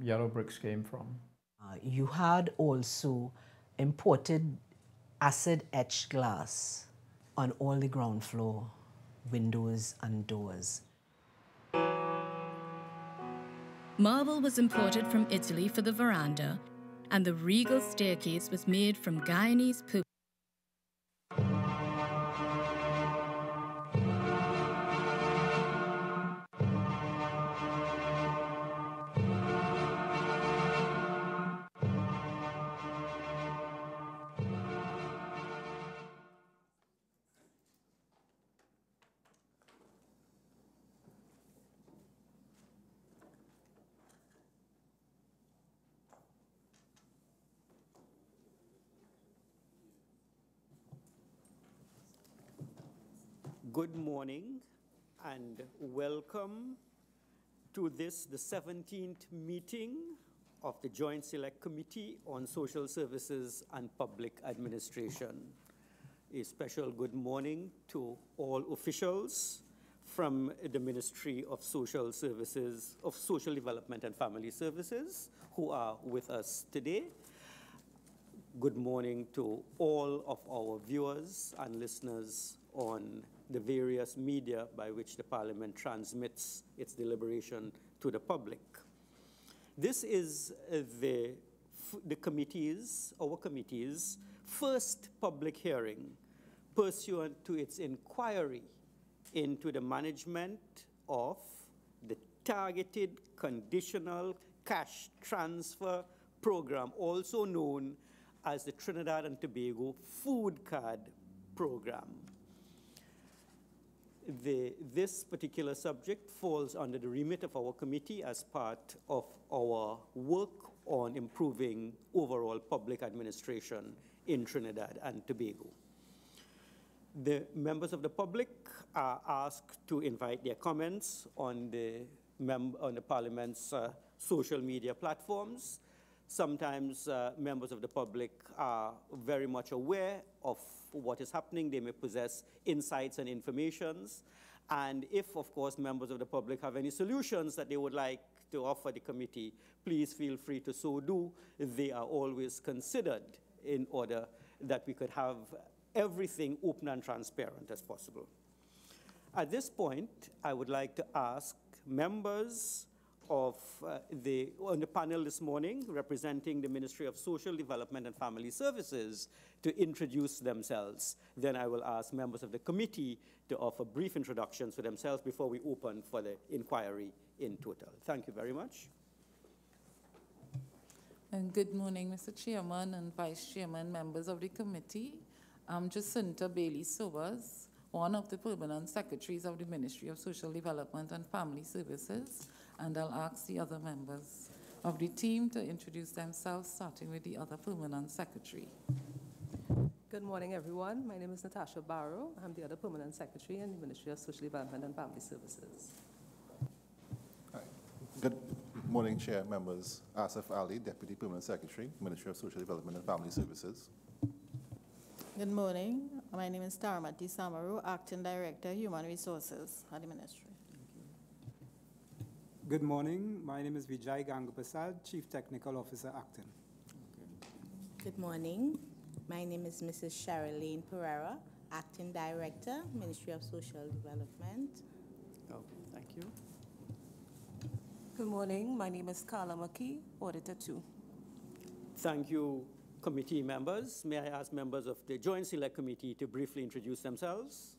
yellow bricks came from. You had also imported acid etched glass on all the ground floor, windows and doors. Marble was imported from Italy for the veranda, and the regal staircase was made from Guyanese purple. Good morning and welcome to this, the 17th meeting of the Joint Select Committee on Social Services and Public Administration. A special good morning to all officials from the Ministry of Social Services, of Social Development and Family Services who are with us today. Good morning to all of our viewers and listeners on the various media by which the Parliament transmits its deliberation to the public. This is our committee's first public hearing pursuant to its inquiry into the management of the Targeted Conditional Cash Transfer Program, also known as the Trinidad and Tobago Food Card Program. This particular subject falls under the remit of our committee as part of our work on improving overall public administration in Trinidad and Tobago. The members of the public are asked to invite their comments on the Parliament's social media platforms. Sometimes members of the public are very much aware of what is happening. They may possess insights and informations. And if, of course, members of the public have any solutions that they would like to offer the committee, please feel free to so do. They are always considered in order that we could have everything open and transparent as possible. At this point, I would like to ask members of on the panel this morning representing the Ministry of Social Development and Family Services to introduce themselves. Then I will ask members of the committee to offer brief introductions for themselves before we open for the inquiry in total. Thank you very much. And good morning, Mr. Chairman and Vice Chairman, members of the committee. I'm Jacinta Bailey-Sobers, one of the permanent secretaries of the Ministry of Social Development and Family Services, and I'll ask the other members of the team to introduce themselves, starting with the other permanent secretary. Good morning, everyone. My name is Natasha Barrow. I'm the other permanent secretary in the Ministry of Social Development and Family Services. Hi. Good morning, Chair, members. Asif Ali, Deputy Permanent Secretary, Ministry of Social Development and Family Services. Good morning. My name is Taramati Samaru, Acting Director, Human Resources at the Ministry. Good morning. My name is Vijay Gangapasad, Chief Technical Officer, Acton. Good morning. My name is Mrs. Sherilyn Pereira, Acting Director, Ministry of Social Development. Okay, thank you. Good morning. My name is Carla McKee, Auditor 2. Thank you, committee members. May I ask members of the Joint Select Committee to briefly introduce themselves?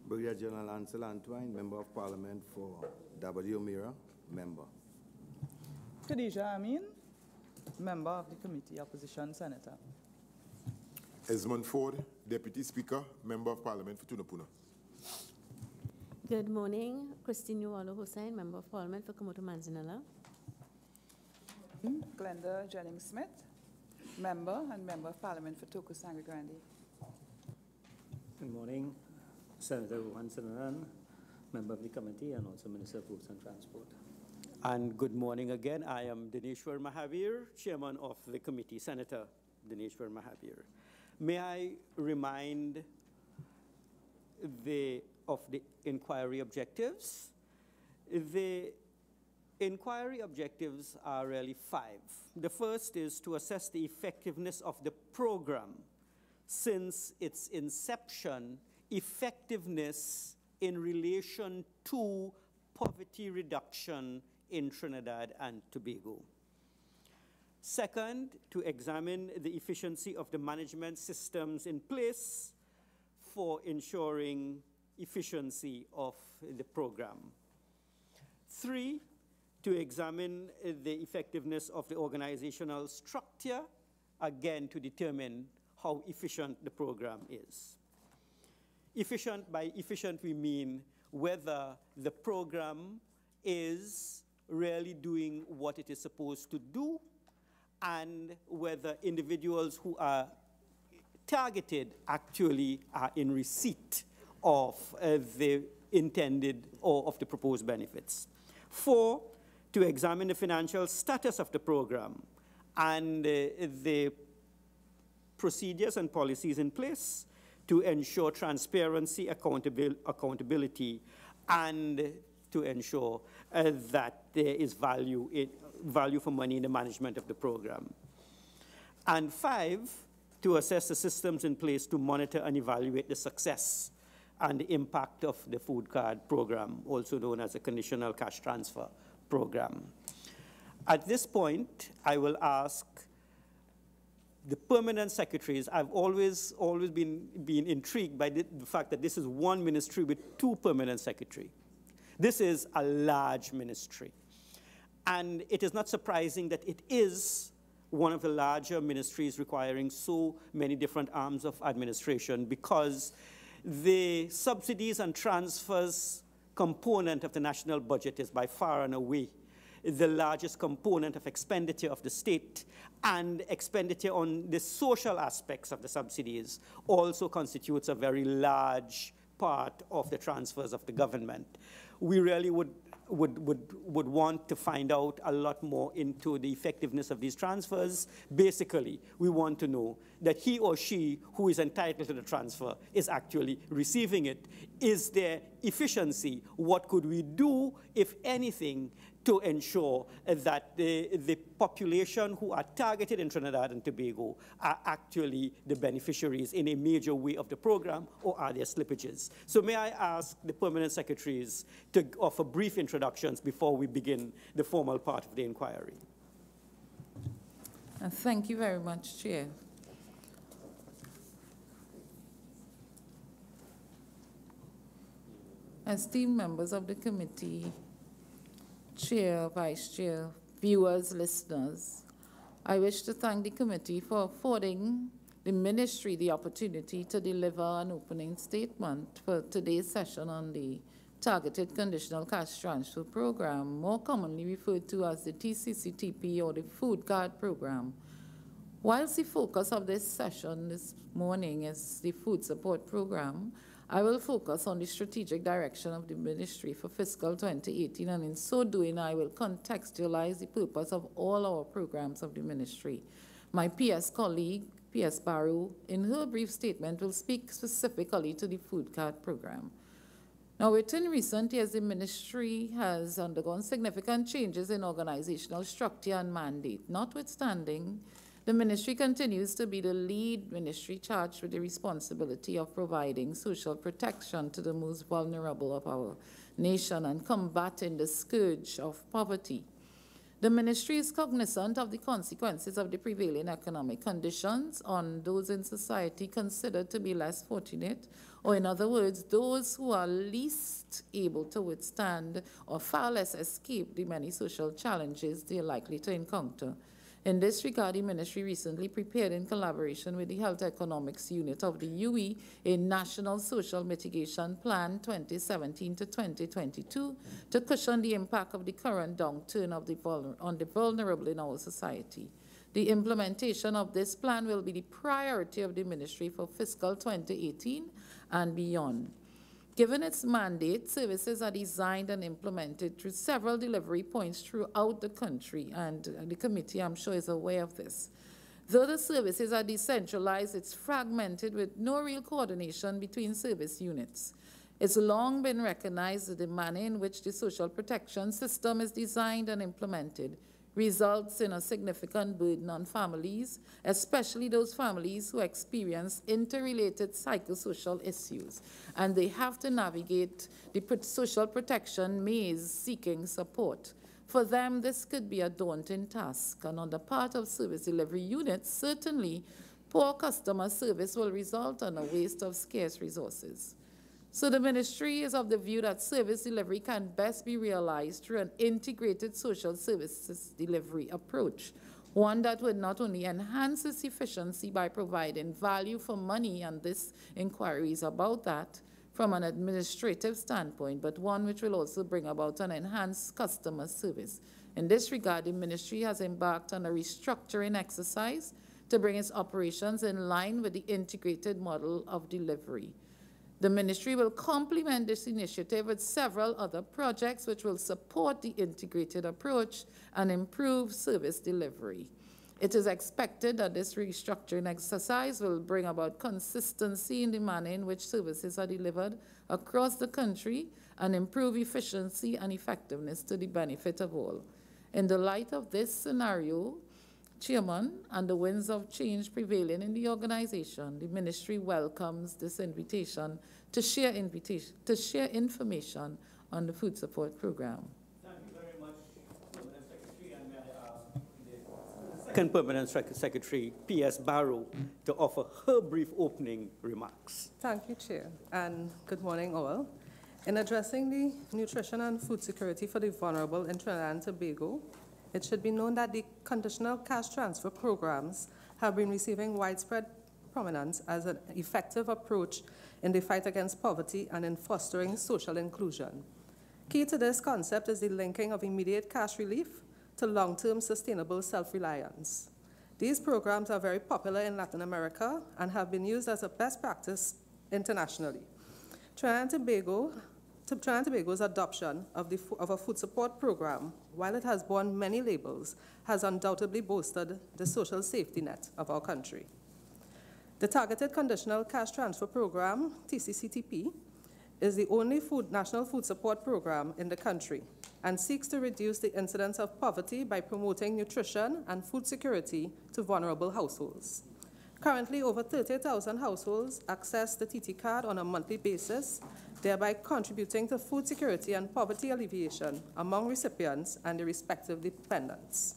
Brigadier General Ansel Antwine, Member of Parliament for W. Mira, Member. Khadija Amin, Member of the Committee, Opposition Senator. Esmond Ford, Deputy Speaker, Member of Parliament for Tunapuna. Good morning. Christine Uwalo Hussain, Member of Parliament for Komoto Manzinala. Glenda Jennings-Smith, Member and Member of Parliament for Toku Sangre Grande. Good morning. Senator Juan Sananan, Member of the Committee and also Minister of Roads and Transport. And good morning again. I am Dinesh Verma, Chairman of the committee, Senator Dinesh Verma. May I remind of the inquiry objectives? The Inquiry objectives are really 5. The first is to assess the effectiveness of the program. Since its inception, effectiveness in relation to poverty reduction in Trinidad and Tobago. Second, to examine the efficiency of the management systems in place for ensuring efficiency of the program. 3, to examine the effectiveness of the organizational structure, again to determine how efficient the program is. Efficient, by efficient we mean whether the program is really doing what it is supposed to do, and whether individuals who are targeted actually are in receipt of the intended or of the proposed benefits. 4, to examine the financial status of the program and the procedures and policies in place to ensure transparency, accountability, and to ensure that there is value for money in the management of the program. And 5, to assess the systems in place to monitor and evaluate the success and the impact of the food card program, also known as a conditional cash transfer program. At this point, I will ask the permanent secretaries. I've always been intrigued by the fact that this is one ministry with 2 permanent secretaries. This is a large ministry. And it is not surprising that it is one of the larger ministries requiring so many different arms of administration, because the subsidies and transfers component of the national budget is by far and away the largest component of expenditure of the state, and expenditure on the social aspects of the subsidies also constitutes a very large part of the transfers of the government. We really would want to find out a lot more into the effectiveness of these transfers. Basically, we want to know that he or she who is entitled to the transfer is actually receiving it. Is there efficiency? What could we do, if anything, to ensure that the population who are targeted in Trinidad and Tobago are actually the beneficiaries in a major way of the program, or are there slippages? So may I ask the permanent secretaries to offer brief introductions before we begin the formal part of the inquiry. Thank you very much, Chair. Esteemed members of the committee, Chair, Vice Chair, viewers, listeners, I wish to thank the committee for affording the ministry the opportunity to deliver an opening statement for today's session on the Targeted Conditional Cash Transfer Program, more commonly referred to as the TCCTP or the Food Card Program. Whilst the focus of this session this morning is the Food Support Program, I will focus on the strategic direction of the ministry for fiscal 2018, and in so doing, I will contextualize the purpose of all our programs of the ministry. My PS colleague, PS Barrow, in her brief statement, will speak specifically to the food card program. Now, within recent years, the ministry has undergone significant changes in organizational structure and mandate. Notwithstanding, the ministry continues to be the lead ministry charged with the responsibility of providing social protection to the most vulnerable of our nation and combating the scourge of poverty. The ministry is cognizant of the consequences of the prevailing economic conditions on those in society considered to be less fortunate, or in other words, those who are least able to withstand or far less escape the many social challenges they are likely to encounter. In this regard, the ministry recently prepared, in collaboration with the Health Economics Unit of the UE, a National Social Mitigation Plan 2017 to 2022 to cushion the impact of the current downturn on the vulnerable in our society. The implementation of this plan will be the priority of the ministry for fiscal 2018 and beyond. Given its mandate, services are designed and implemented through several delivery points throughout the country, and the committee, I'm sure, is aware of this. Though the services are decentralized, it's fragmented with no real coordination between service units. It's long been recognized that the manner in which the social protection system is designed and implemented results in a significant burden on families, especially those families who experience interrelated psychosocial issues, and they have to navigate the social protection maze seeking support. For them, this could be a daunting task, and on the part of service delivery units, certainly poor customer service will result in a waste of scarce resources. So the ministry is of the view that service delivery can best be realized through an integrated social services delivery approach, one that would not only enhance its efficiency by providing value for money, and this inquiry is about that from an administrative standpoint, but one which will also bring about an enhanced customer service. In this regard, the ministry has embarked on a restructuring exercise to bring its operations in line with the integrated model of delivery. The ministry will complement this initiative with several other projects which will support the integrated approach and improve service delivery. It is expected that this restructuring exercise will bring about consistency in the manner in which services are delivered across the country and improve efficiency and effectiveness to the benefit of all. In the light of this scenario, Chairman, and the winds of change prevailing in the organization, the ministry welcomes this invitation to share information on the food support program. Thank you very much, Permanent Secretary, and may I ask the Second Permanent Secretary, P.S. Barrow, to offer her brief opening remarks. Thank you, Chair, and good morning all. In addressing the nutrition and food security for the vulnerable in Trinidad and Tobago, it should be known that the conditional cash transfer programs have been receiving widespread prominence as an effective approach in the fight against poverty and in fostering social inclusion. Key to this concept is the linking of immediate cash relief to long-term sustainable self-reliance. These programs are very popular in Latin America and have been used as a best practice internationally. Trinidad and Tobago's adoption of a food support program, while it has borne many labels, has undoubtedly bolstered the social safety net of our country. The Targeted Conditional Cash Transfer Program, TCCTP, is the only national food support program in the country and seeks to reduce the incidence of poverty by promoting nutrition and food security to vulnerable households. Currently, over 30,000 households access the TT card on a monthly basis, thereby contributing to food security and poverty alleviation among recipients and their respective dependents.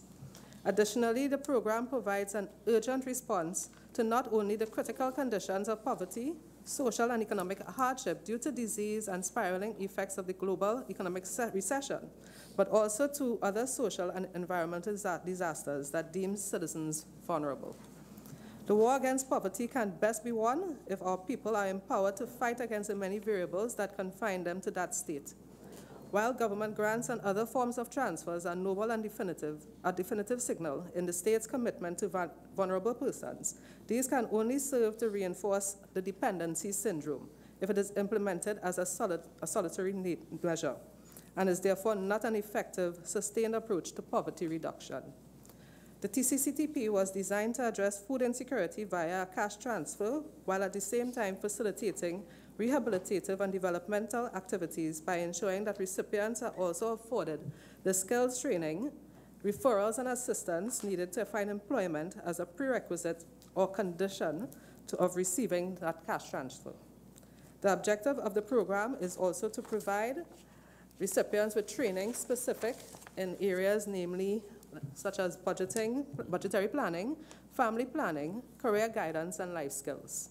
Additionally, the program provides an urgent response to not only the critical conditions of poverty, social and economic hardship due to disease and spiraling effects of the global economic recession, but also to other social and environmental disasters that deem citizens vulnerable. The war against poverty can best be won if our people are empowered to fight against the many variables that confine them to that state. While government grants and other forms of transfers are noble and a definitive signal in the state's commitment to vulnerable persons, these can only serve to reinforce the dependency syndrome if it is implemented as a solitary measure, and is therefore not an effective, sustained approach to poverty reduction. The TCCTP was designed to address food insecurity via a cash transfer, while at the same time facilitating rehabilitative and developmental activities by ensuring that recipients are also afforded the skills training, referrals, and assistance needed to find employment as a prerequisite or condition of receiving that cash transfer. The objective of the program is also to provide recipients with training specific in areas namely such as budgetary planning, family planning, career guidance, and life skills.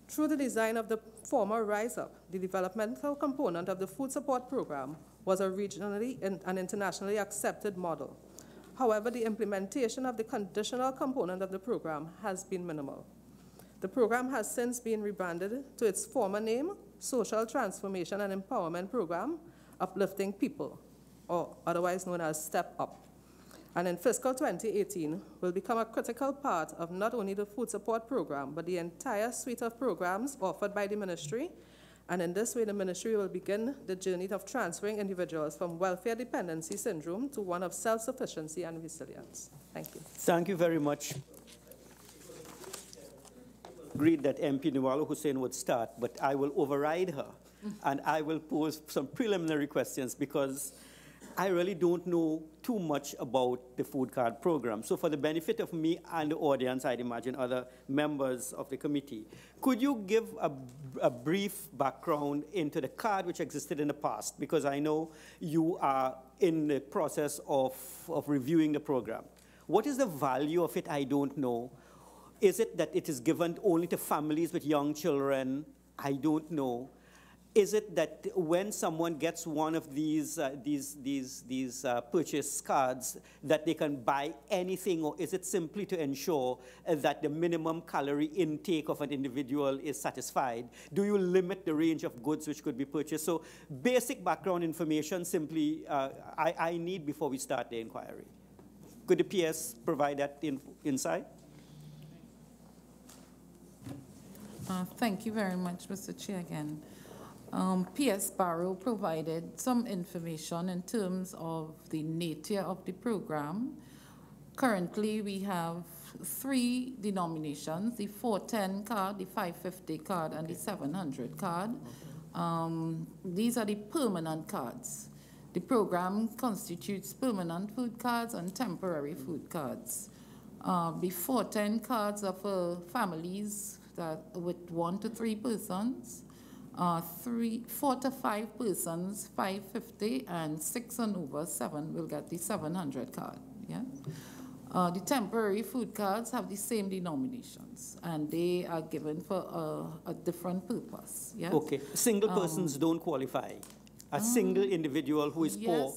Through the design of the former Rise Up, the developmental component of the food support program was a regionally and internationally accepted model. However, the implementation of the conditional component of the program has been minimal. The program has since been rebranded to its former name, Social Transformation and Empowerment Program, Uplifting People, or otherwise known as Step Up. And in fiscal 2018 will become a critical part of not only the food support program, but the entire suite of programs offered by the ministry. And in this way, the ministry will begin the journey of transferring individuals from welfare dependency syndrome to one of self-sufficiency and resilience. Thank you. Thank you very much. agreed that MP Nawala Hussain would start, but I will override her and I will pose some preliminary questions because I really don't know too much about the food card program. So for the benefit of me and the audience, I'd imagine other members of the committee, could you give a brief background into the card which existed in the past? Because I know you are in the process of reviewing the program. What is the value of it? I don't know. Is it that it is given only to families with young children? I don't know. Is it that when someone gets one of these purchase cards that they can buy anything, or is it simply to ensure that the minimum calorie intake of an individual is satisfied? Do you limit the range of goods which could be purchased? So basic background information simply I need before we start the inquiry. Could the PS provide that insight? Thank you very much, Mr. Chair, again. PS Barrow provided some information in terms of the nature of the program. Currently, we have 3 denominations, the 410 card, the 550 card, and the 700 card. These are the permanent cards. The program constitutes permanent food cards and temporary food cards. The 410 cards are for families with 1 to 3 persons. 4 to 5 persons, 550, and 6 and over 7 will get the 700 card. Yeah. The temporary food cards have the same denominations, and they are given for a different purpose. Yes? Okay. Single persons don't qualify. A single individual who is poor,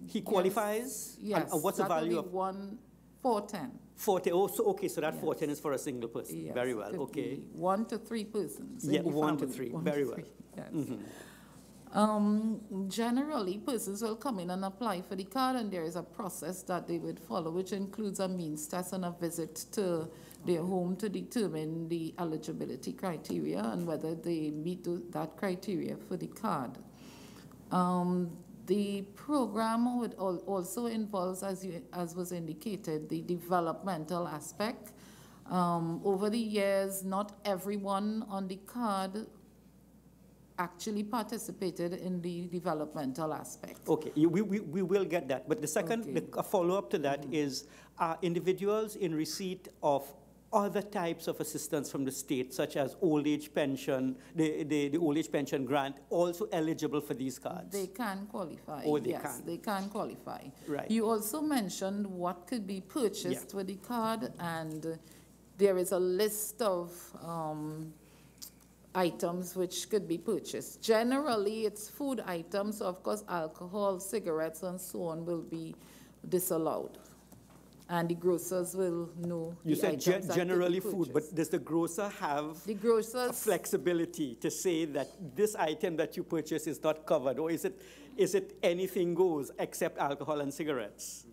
he qualifies. Yes. And what's the value of 410? 40. Oh, so okay. So that 410 is for a single person. Yes, very well. Okay. 1 to 3 persons. Yeah, 1 to 3. Very well. Yes. Mm-hmm. Generally, persons will come in and apply for the card, and there is a process that they would follow, which includes a means test and a visit to their home to determine the eligibility criteria and whether they meet that criteria for the card. The program would also involves, as was indicated, the developmental aspect. Over the years, not everyone on the card actually participated in the developmental aspect. Okay, we will get that. But the second, a follow-up to that is, are individuals in receipt of other types of assistance from the state, such as old age pension, the old age pension grant, also eligible for these cards? They can qualify. Oh, they yes, can. they can qualify. Right. You also mentioned what could be purchased with the card, and there is a list of items which could be purchased. Generally, it's food items, so of course alcohol, cigarettes, and so on will be disallowed. And the grocers will know. You said generally food, but does the grocer have a flexibility to say that this item that you purchase is not covered, or is it anything goes except alcohol and cigarettes?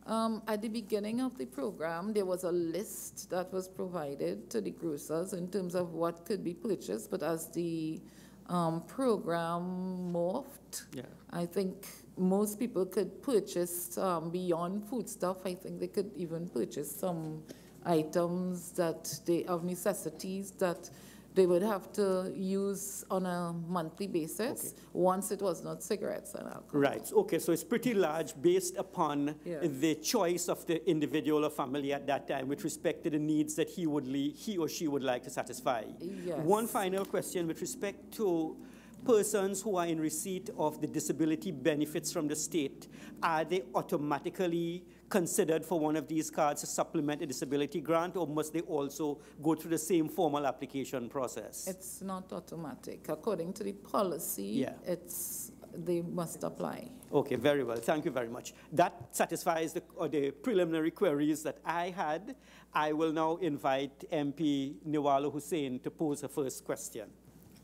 At the beginning of the program, there was a list that was provided to the grocers in terms of what could be purchased, but as the program morphed, I think most people could purchase beyond foodstuff. I think they could even purchase some items that of necessities that they would have to use on a monthly basis once it was not cigarettes and alcohol. Right. Okay, so it's pretty large based upon the choice of the individual or family at that time with respect to the needs that he or she would like to satisfy. Yes. One final question with respect to persons who are in receipt of the disability benefits from the state. Are they automatically considered for one of these cards to supplement a disability grant, or must they also go through the same formal application process? It's not automatic. According to the policy, they must apply. Okay, very well. Thank you very much. That satisfies the preliminary queries that I had. I will now invite MP Nawala Hussain to pose her first question.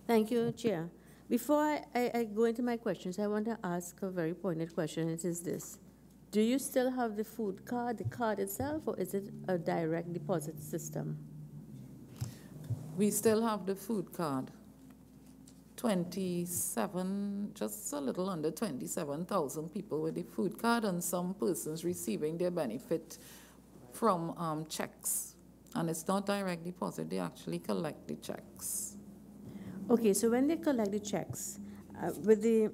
Thank you, Chair. Before I go into my questions, I want to ask a very pointed question. It is this. Do you still have the food card, the card itself, or is it a direct deposit system? We still have the food card. 27, just a little under 27,000 people with the food card, and some persons receiving their benefit from checks And it's not direct deposit, they actually collect the checks. Okay, so when they collect the checks, with the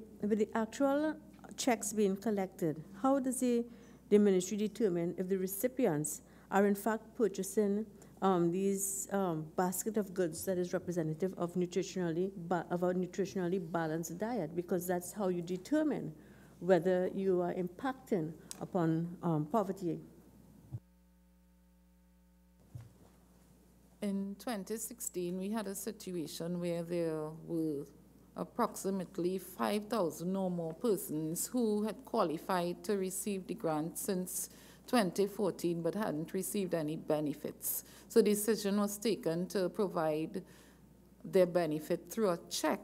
actual checks being collected, how does the ministry determine if the recipients are in fact purchasing these basket of goods that is representative of a nutritionally balanced diet? Because that's how you determine whether you are impacting upon poverty. In 2016, we had a situation where there were approximately 5,000 or more persons who had qualified to receive the grant since 2014 but hadn't received any benefits. So the decision was taken to provide their benefit through a check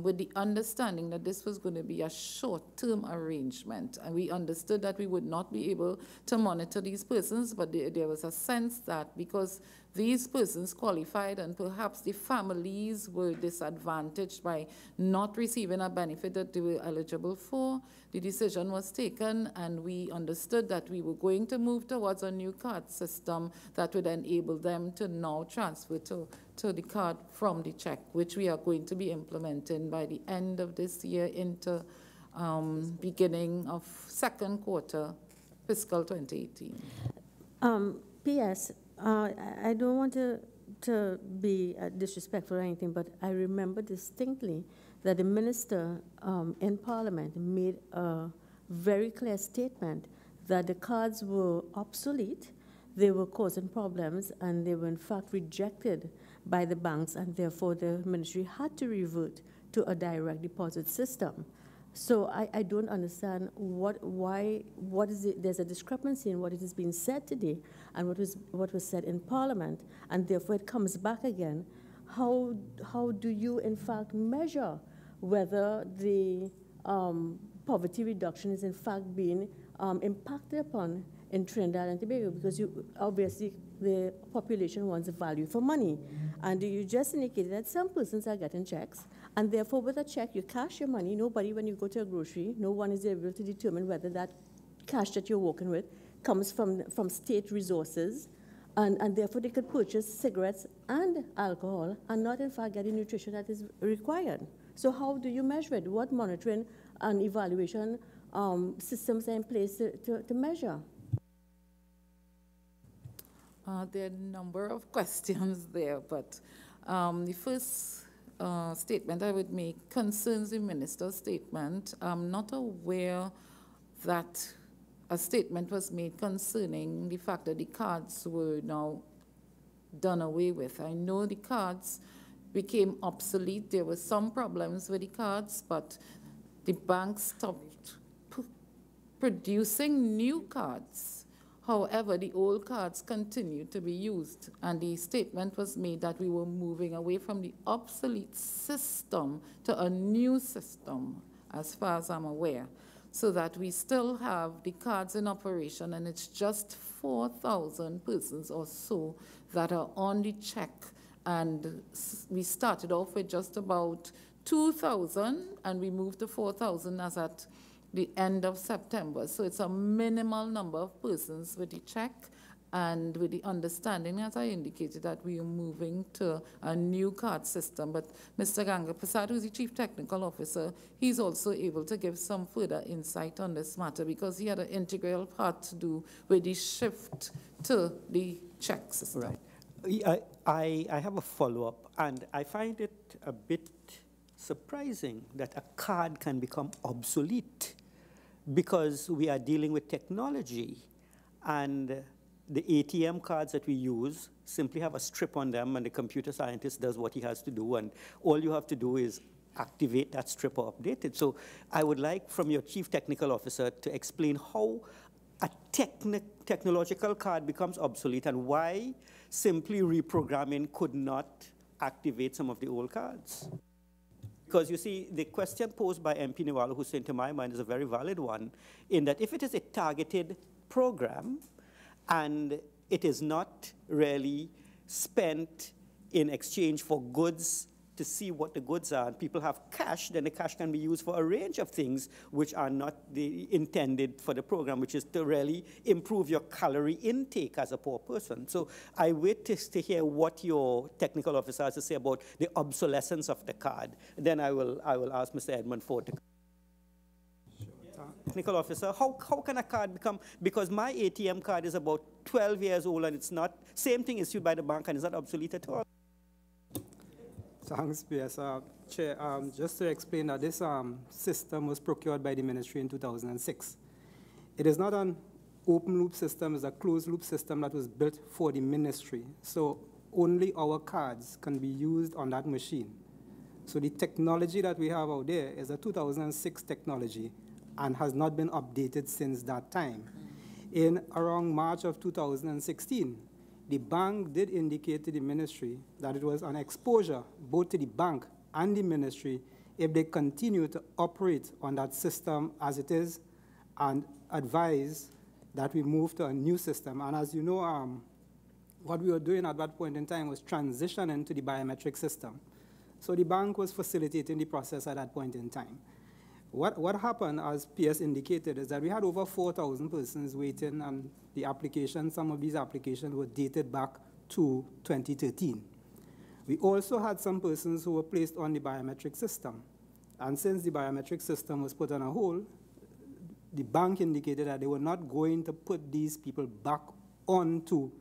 with the understanding that this was going to be a short-term arrangement. And we understood that we would not be able to monitor these persons, but there was a sense that because these persons qualified and perhaps the families were disadvantaged by not receiving a benefit that they were eligible for, the decision was taken and we understood that we were going to move towards a new card system that would enable them to now transfer to the card from the check, which we are going to be implementing by the end of this year into beginning of second quarter fiscal 2018. P.S. I don't want to be disrespectful or anything, but I remember distinctly that the minister in Parliament made a very clear statement that the cards were obsolete, they were causing problems, and they were in fact rejected by the banks, and therefore the ministry had to revert to a direct deposit system. So I don't understand there's a discrepancy in what is being said today and what was said in Parliament, and therefore it comes back again. How do you in fact measure whether the poverty reduction is in fact being impacted upon in Trinidad and Tobago? Because obviously the population wants a value for money, and you just indicated that some persons are getting checks, and therefore with a check you cash your money. Nobody, when you go to a grocery, no one is able to determine whether that cash that you're working with comes from state resources, and therefore they could purchase cigarettes and alcohol and not in fact get the nutrition that is required. So how do you measure it? What monitoring and evaluation systems are in place to measure? There are a number of questions there, but the first statement I would make concerns the minister's statement. I'm not aware that a statement was made concerning the fact that the cards were now done away with. I know the cards became obsolete. There were some problems with the cards, but the banks stopped producing new cards. However, the old cards continued to be used, and the statement was made that we were moving away from the obsolete system to a new system, as far as I'm aware, so that we still have the cards in operation, and it's just 4,000 persons or so that are on the check. And we started off with just about 2,000, and we moved to 4,000 as at the end of September. So it's a minimal number of persons with the check, and with the understanding, as I indicated, that we are moving to a new card system. But Mr. Ganga Prasad, who's the Chief Technical Officer, he's also able to give some further insight on this matter because he had an integral part to do with the shift to the check system. Right. I have a follow-up, and I find it a bit surprising that a card can become obsolete because we are dealing with technology, and the ATM cards that we use simply have a strip on them, and the computer scientist does what he has to do, and all you have to do is activate that strip or update it. So I would like from your Chief Technical Officer to explain how a technological card becomes obsolete and why simply reprogramming could not activate some of the old cards. Because you see, the question posed by MP Niwalo Hussain to my mind is a very valid one, in that if it is a targeted program and it is not really spent in exchange for goods to see what the goods are, and people have cash, then the cash can be used for a range of things which are not intended for the program, which is to really improve your calorie intake as a poor person. So I wait to hear what your technical officer has to say about the obsolescence of the card. Then I will ask Mr. Edmund Ford to technical officer, how can a card become, because my ATM card is about 12 years old and it's not, same thing issued by the bank and it's not obsolete at all. Thanks, PS. Chair, just to explain that this system was procured by the ministry in 2006. It is not an open loop system, it's a closed loop system that was built for the ministry. So only our cards can be used on that machine. So the technology that we have out there is a 2006 technology and has not been updated since that time. In around March of 2016, the bank did indicate to the ministry that it was an exposure both to the bank and the ministry if they continue to operate on that system as it is, and advise that we move to a new system. And as you know, what we were doing at that point in time was transitioning to the biometric system. So the bank was facilitating the process at that point in time. What happened, as PS indicated, is that we had over 4,000 persons waiting on the application. Some of these applications were dated back to 2013. We also had some persons who were placed on the biometric system. And since the biometric system was put on a hold, the bank indicated that they were not going to put these people back onto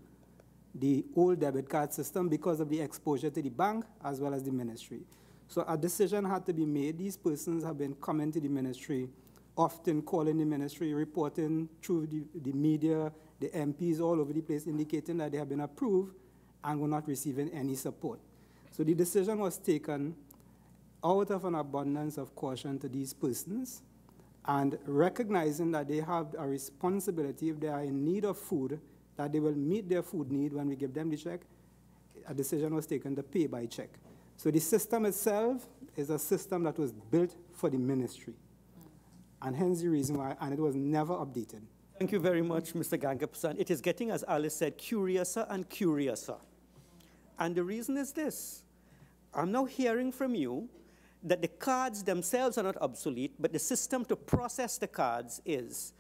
the old debit card system because of the exposure to the bank as well as the ministry. So a decision had to be made. These persons have been coming to the ministry, often calling the ministry, reporting through the media, the MPs all over the place, indicating that they have been approved and were not receiving any support. So the decision was taken out of an abundance of caution to these persons, and recognizing that they have a responsibility, if they are in need of food, that they will meet their food need when we give them the check. A decision was taken to pay by check. So the system itself is a system that was built for the ministry, and hence the reason why, and it was never updated. Thank you very much, Mr. Gangapasan. It is getting, as Alice said, curiouser and curiouser. And the reason is this. I'm now hearing from you that the cards themselves are not obsolete, but the system to process the cards is.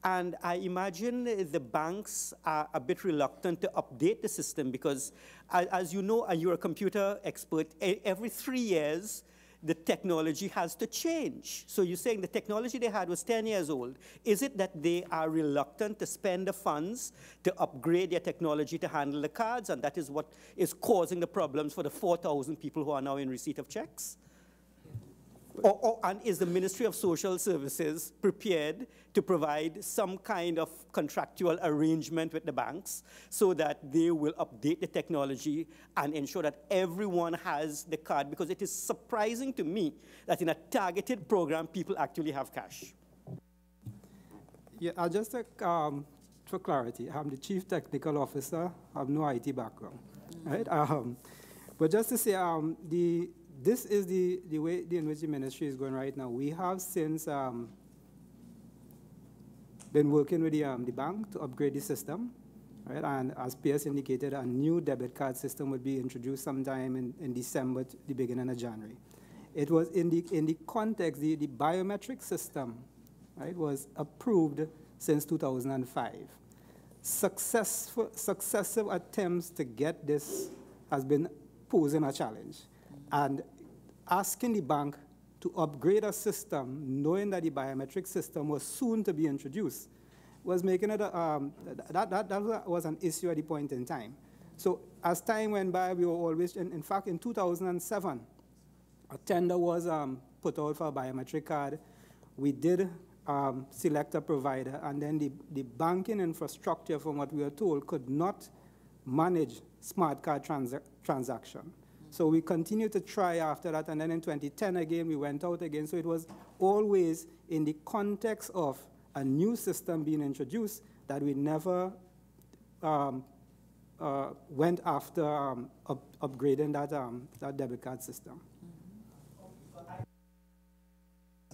And I imagine the banks are a bit reluctant to update the system because, as you know, and you're a computer expert, every 3 years, the technology has to change. So you're saying the technology they had was 10 years old. Is it that they are reluctant to spend the funds to upgrade their technology to handle the cards, and that is what is causing the problems for the 4,000 people who are now in receipt of checks? And is the Ministry of Social Services prepared to provide some kind of contractual arrangement with the banks so that they will update the technology and ensure that everyone has the card? Because it is surprising to me that in a targeted program, people actually have cash. Yeah, I'll just for clarity, I'm the Chief Technical Officer. I have no IT background, right? But just to say, this is the way in which the ministry is going right now. We have since been working with the bank to upgrade the system, right? And as PS indicated, a new debit card system would be introduced sometime in December, the beginning of January. It was in the context, the biometric system, right, was approved since 2005. Successive attempts to get this has been posing a challenge. And asking the bank to upgrade a system, knowing that the biometric system was soon to be introduced, was making it that was an issue at the point in time. So as time went by, we were always, in fact, in 2007, a tender was put out for a biometric card. We did select a provider, and then the banking infrastructure, from what we were told, could not manage smart card transaction. So we continued to try after that, and then in 2010 again, we went out again. So it was always in the context of a new system being introduced that we never went after upgrading that debit card system.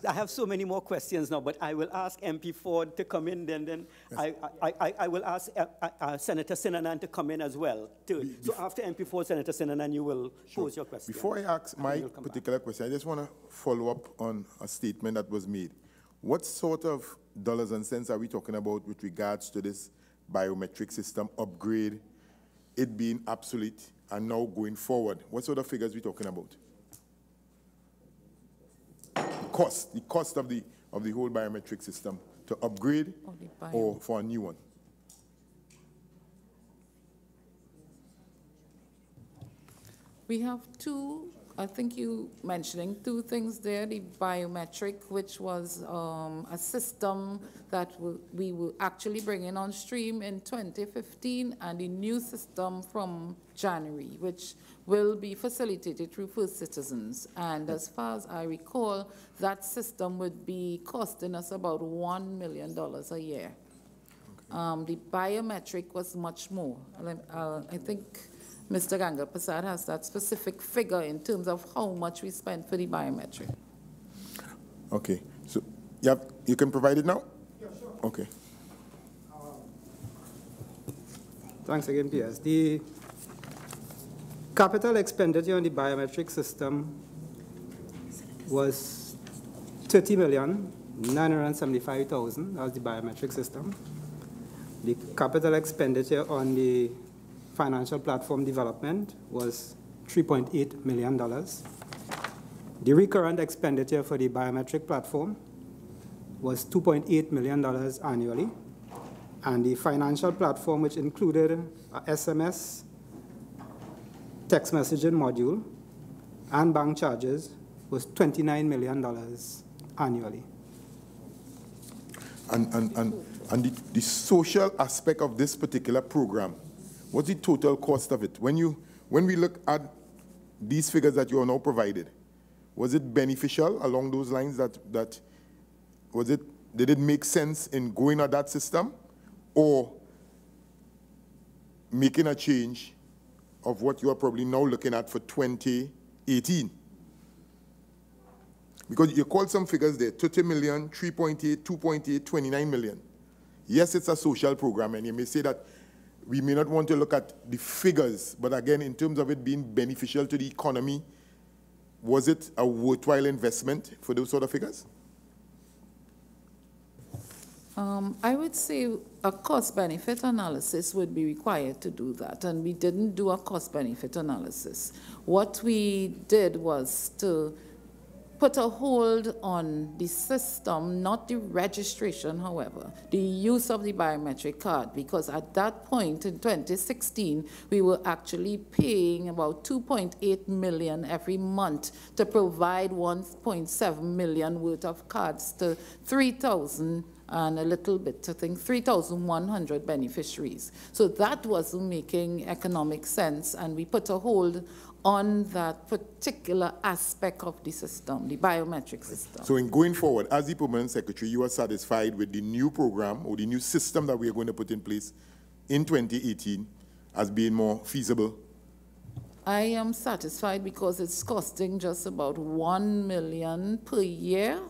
I have so many more questions now, but I will ask MP Ford to come in, then yes. I will ask Senator Sinanan to come in as well. So after MP Ford, Senator Sinanan, you will pose your question. Before I ask my particular question, I just want to follow up on a statement that was made. What sort of dollars and cents are we talking about with regards to this biometric system upgrade, it being obsolete, and now going forward? What sort of figures are we talking about? The cost of the whole biometric system to upgrade or for a new one? We have two, I think you mentioning two things there, the biometric, which was a system that we will actually bring in on stream in 2015, and the new system from January, which will be facilitated through First Citizens. And as far as I recall, that system would be costing us about $1 million a year. Okay. The biometric was much more. I think Mr. Ganga Prasad has that specific figure in terms of how much we spent for the biometric. Okay, so you can provide it now? Yeah, sure. Okay. Thanks again, PS. The capital expenditure on the biometric system was $30,975,000. That was the biometric system. The capital expenditure on the financial platform development was $3.8 million. The recurrent expenditure for the biometric platform was $2.8 million annually. And the financial platform, which included a SMS, text messaging module, and bank charges, was $29 million annually. And the social aspect of this particular program, what's the total cost of it? When we look at these figures that you are now provided, was it beneficial along those lines did it make sense in going at that system, or making a change of what you are probably now looking at for 2018? Because you called some figures there, 30 million, 3.8, 2.8, 29 million. Yes, it's a social program, and you may say that we may not want to look at the figures, but again, in terms of it being beneficial to the economy, was it a worthwhile investment for those sort of figures? I would say a cost-benefit analysis would be required to do that, and we didn't do a cost-benefit analysis. What we did was to put a hold on the system, not the registration, however, the use of the biometric card, because at that point in 2016, we were actually paying about $2.8 million every month to provide 1.7 million worth of cards to 3,000 and a little bit, I think 3,100 beneficiaries. So that wasn't making economic sense, and we put a hold on that particular aspect of the system, the biometric system. So in going forward, as the Permanent Secretary, you are satisfied with the new program or the new system that we are going to put in place in 2018 as being more feasible? I am satisfied because it's costing just about $1 million per year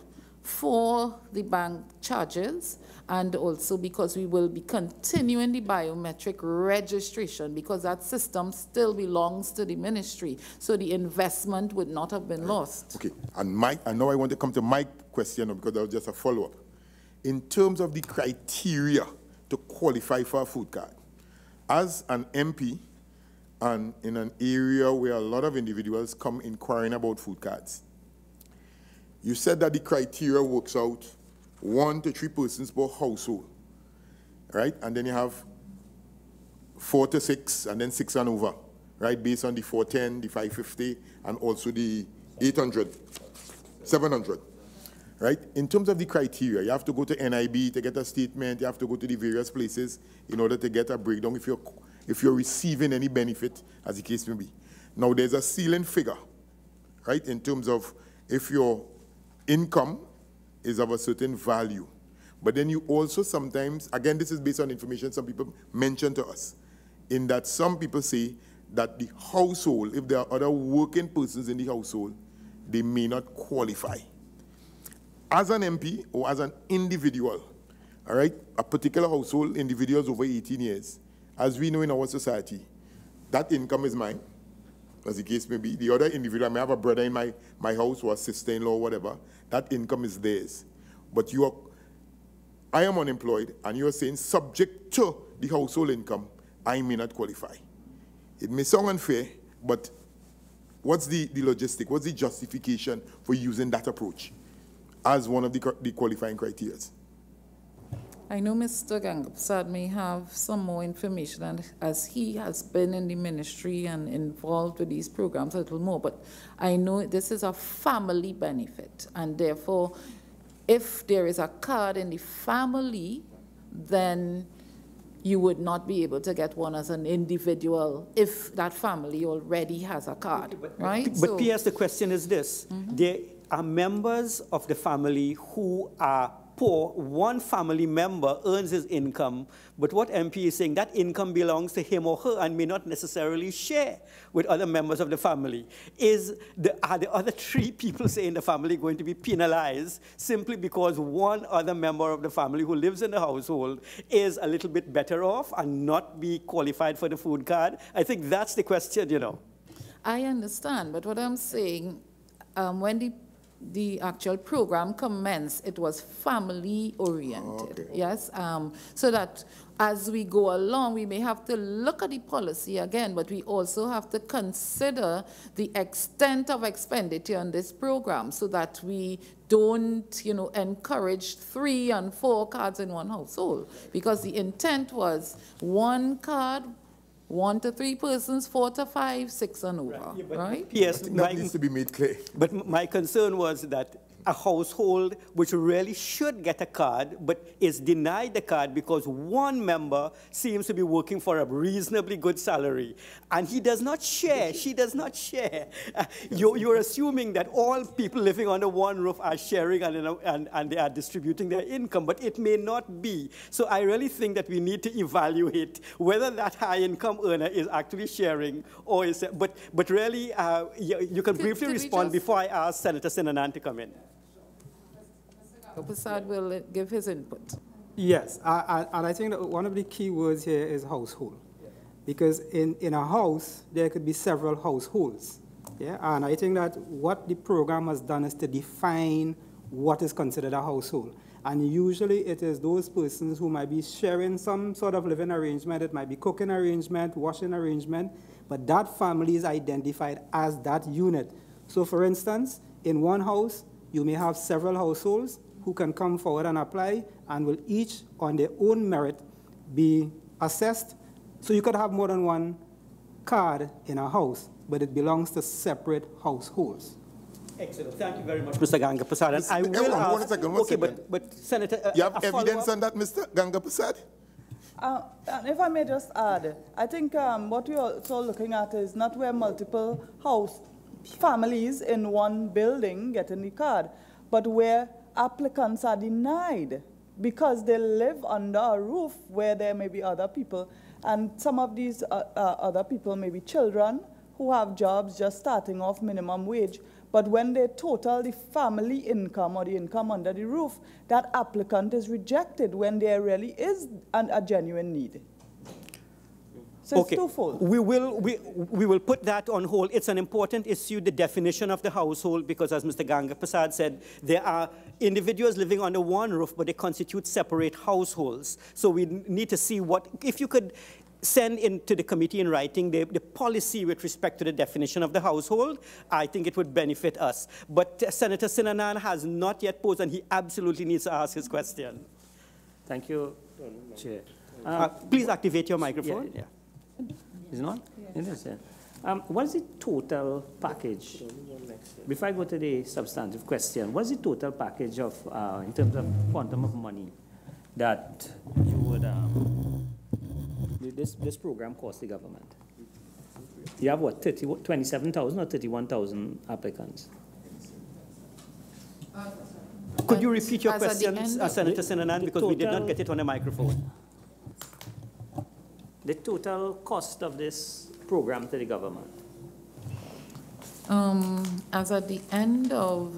for the bank charges, and also because we will be continuing the biometric registration, because that system still belongs to the ministry, so the investment would not have been lost. Okay, and now I want to come to my question, because that was just a follow-up. In terms of the criteria to qualify for a food card, as an MP and in an area where a lot of individuals come inquiring about food cards, you said that the criteria works out 1 to 3 persons per household, right? And then you have 4 to 6, and then 6 and over, right? Based on the 410, the 550, and also the 800, 700, right? In terms of the criteria, you have to go to NIB to get a statement. You have to go to the various places in order to get a breakdown if you're receiving any benefit, as the case may be. Now, there's a ceiling figure, right? In terms of if your income is of a certain value. But then you also sometimes, again, this is based on information some people mention to us, in that some people say that the household, if there are other working persons in the household, they may not qualify. as an MP or as an individual, all right, a particular household, individuals over 18 years, as we know in our society, that income is mine, as the case may be. The other individual, I may have a brother in my house or a sister-in-law or whatever, that income is theirs. But I am unemployed, and you are saying subject to the household income, I may not qualify. It may sound unfair, but what's the logistic? What's the justification for using that approach as one of the qualifying criteria? I know Mr. Gangapsad may have some more information, and as he has been in the ministry and involved with these programs a little more, but I know this is a family benefit, and therefore, if there is a card in the family, then you would not be able to get one as an individual if that family already has a card, right? But P.S., the question is this. There are members of the family who are poor. One family member earns his income, but what MP is saying, that income belongs to him or her and may not necessarily share with other members of the family. Are the other three people, say, in the family going to be penalized simply because one other member of the family who lives in the household is a little bit better off and not be qualified for the food card? I think that's the question, you know. I understand, but what I'm saying, when the actual program commenced, it was family-oriented, okay. Yes? So that as we go along, we may have to look at the policy again, but we also have to consider the extent of expenditure on this program so that we don't, encourage 3 and 4 cards in one household. Because the intent was 1 card, 1 to 3 persons, 4 to 5, 6 and over, right? Yes, that needs to be made clear. But my concern was that a household which really should get a card but is denied the card because one member seems to be working for a reasonably good salary and he does not share, she does not share. You're assuming that all people living under one roof are sharing and they are distributing their income, but it may not be. So I really think that we need to evaluate whether that high income earner is actually sharing or is, but really you can briefly respond before I ask Senator Sinanan to come in. Prasad will give his input. Yes, and I think that one of the key words here is household. Because in a house, there could be several households. Yeah? And I think that what the program has done is to define what is considered a household. And usually it is those persons who might be sharing some sort of living arrangement, it might be cooking arrangement, washing arrangement, but that family is identified as that unit. So for instance, in one house, you may have several households who can come forward and apply and will each on their own merit be assessed. So you could have more than one card in a house, but it belongs to separate households. Excellent. Thank you very much, Mr. Ganga-Prasad. And I will ask, one second. But Senator, you have evidence on that, Mr. Ganga-Prasad? If I may just add, I think what we're also looking at is not where multiple families in one building get in the card, but where applicants are denied because they live under a roof where there may be other people. And some of these other people may be children who have jobs just starting off minimum wage. But when they total the family income or the income under the roof, that applicant is rejected when there really is a genuine need. So okay. It's twofold. We will put that on hold. It's an important issue, the definition of the household, because as Mr. Ganga-Prasad said, there are individuals living under one roof, but they constitute separate households. So we need to see what, if you could send into the committee in writing the policy with respect to the definition of the household, I think it would benefit us. But Senator Sinanan has not yet posed, and he absolutely needs to ask his question. Thank you, Chair. Please activate your microphone. Yeah. Is it on? Yeah. It is, yeah. What is the total package? Before I go to the substantive question, what is the total package of, in terms of quantum of money that you would, this program cost the government? You have what, 27,000 or 31,000 applicants? Could you repeat your question, Senator Sinanan, because we did not get it on the microphone? The total cost of this program to the government? As at the end of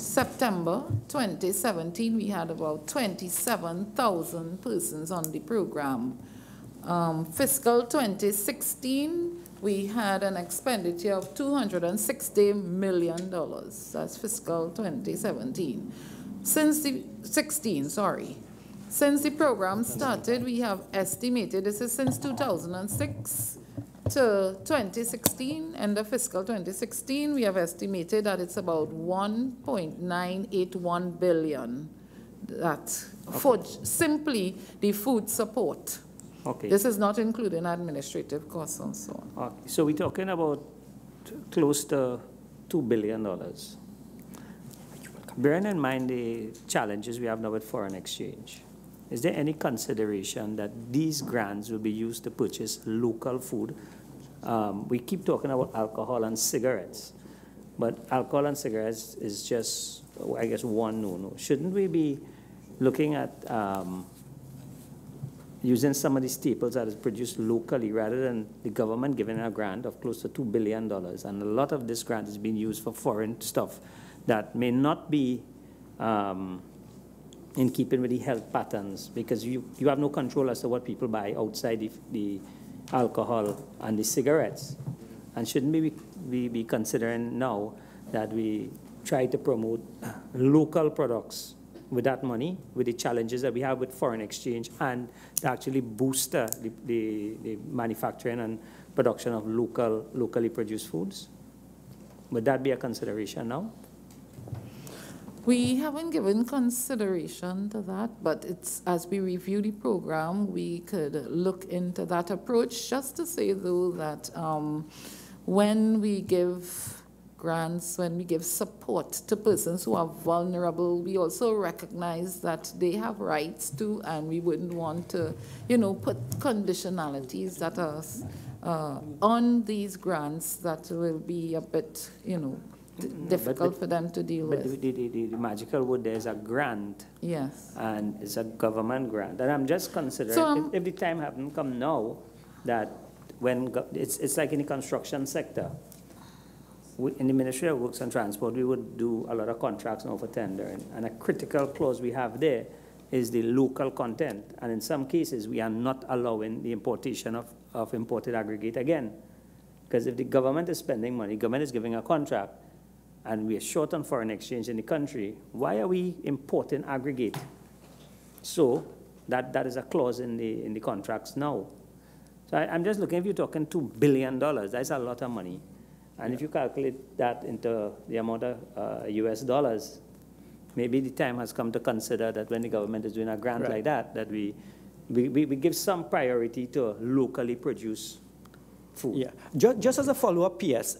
September 2017, we had about 27,000 persons on the program. Fiscal 2016, we had an expenditure of $260 million. That's fiscal 2017. Since the program started, we have estimated, this is since 2006 to 2016, and the fiscal 2016, we have estimated that it's about 1.981 billion. That for simply the food support. Okay. This is not including administrative costs and so on. Okay. So we're talking about close to $2 billion. Bearing in mind the challenges we have now with foreign exchange, is there any consideration that these grants will be used to purchase local food? We keep talking about alcohol and cigarettes, but alcohol and cigarettes is just, I guess, one no-no. Shouldn't we be looking at using some of the staples that is produced locally rather than the government giving a grant of close to $2 billion? And a lot of this grant is being used for foreign stuff that may not be in keeping with the health patterns, because you have no control as to what people buy outside the alcohol and the cigarettes. And shouldn't we be considering now that we try to promote local products with that money, with the challenges that we have with foreign exchange, and to actually boost the manufacturing and production of locally produced foods? Would that be a consideration now? We haven't given consideration to that, but it's, as we review the program, we could look into that approach. Just to say, though, that when we give grants, when we give support to persons who are vulnerable, we also recognize that they have rights too, and we wouldn't want to, put conditionalities that are on these grants that will be a bit, difficult for them to deal with. But the magical word there is a grant. Yes. And it's a government grant. And I'm just considering, so, if the time hasn't come now, that when it's like in the construction sector, in the Ministry of Works and Transport, we would do a lot of contracts now for tendering. And a critical clause we have there is the local content. And in some cases, we are not allowing the importation of imported aggregate again. Because if the government is spending money, government is giving a contract, and we are short on foreign exchange in the country, why are we importing aggregate? So that is a clause in the contracts now. So I'm just looking, if you're talking $2 billion, that's a lot of money. And if you calculate that into the amount of US dollars, maybe the time has come to consider that when the government is doing a grant like that, that we give some priority to locally produced food. Yeah, just as a follow-up, PS,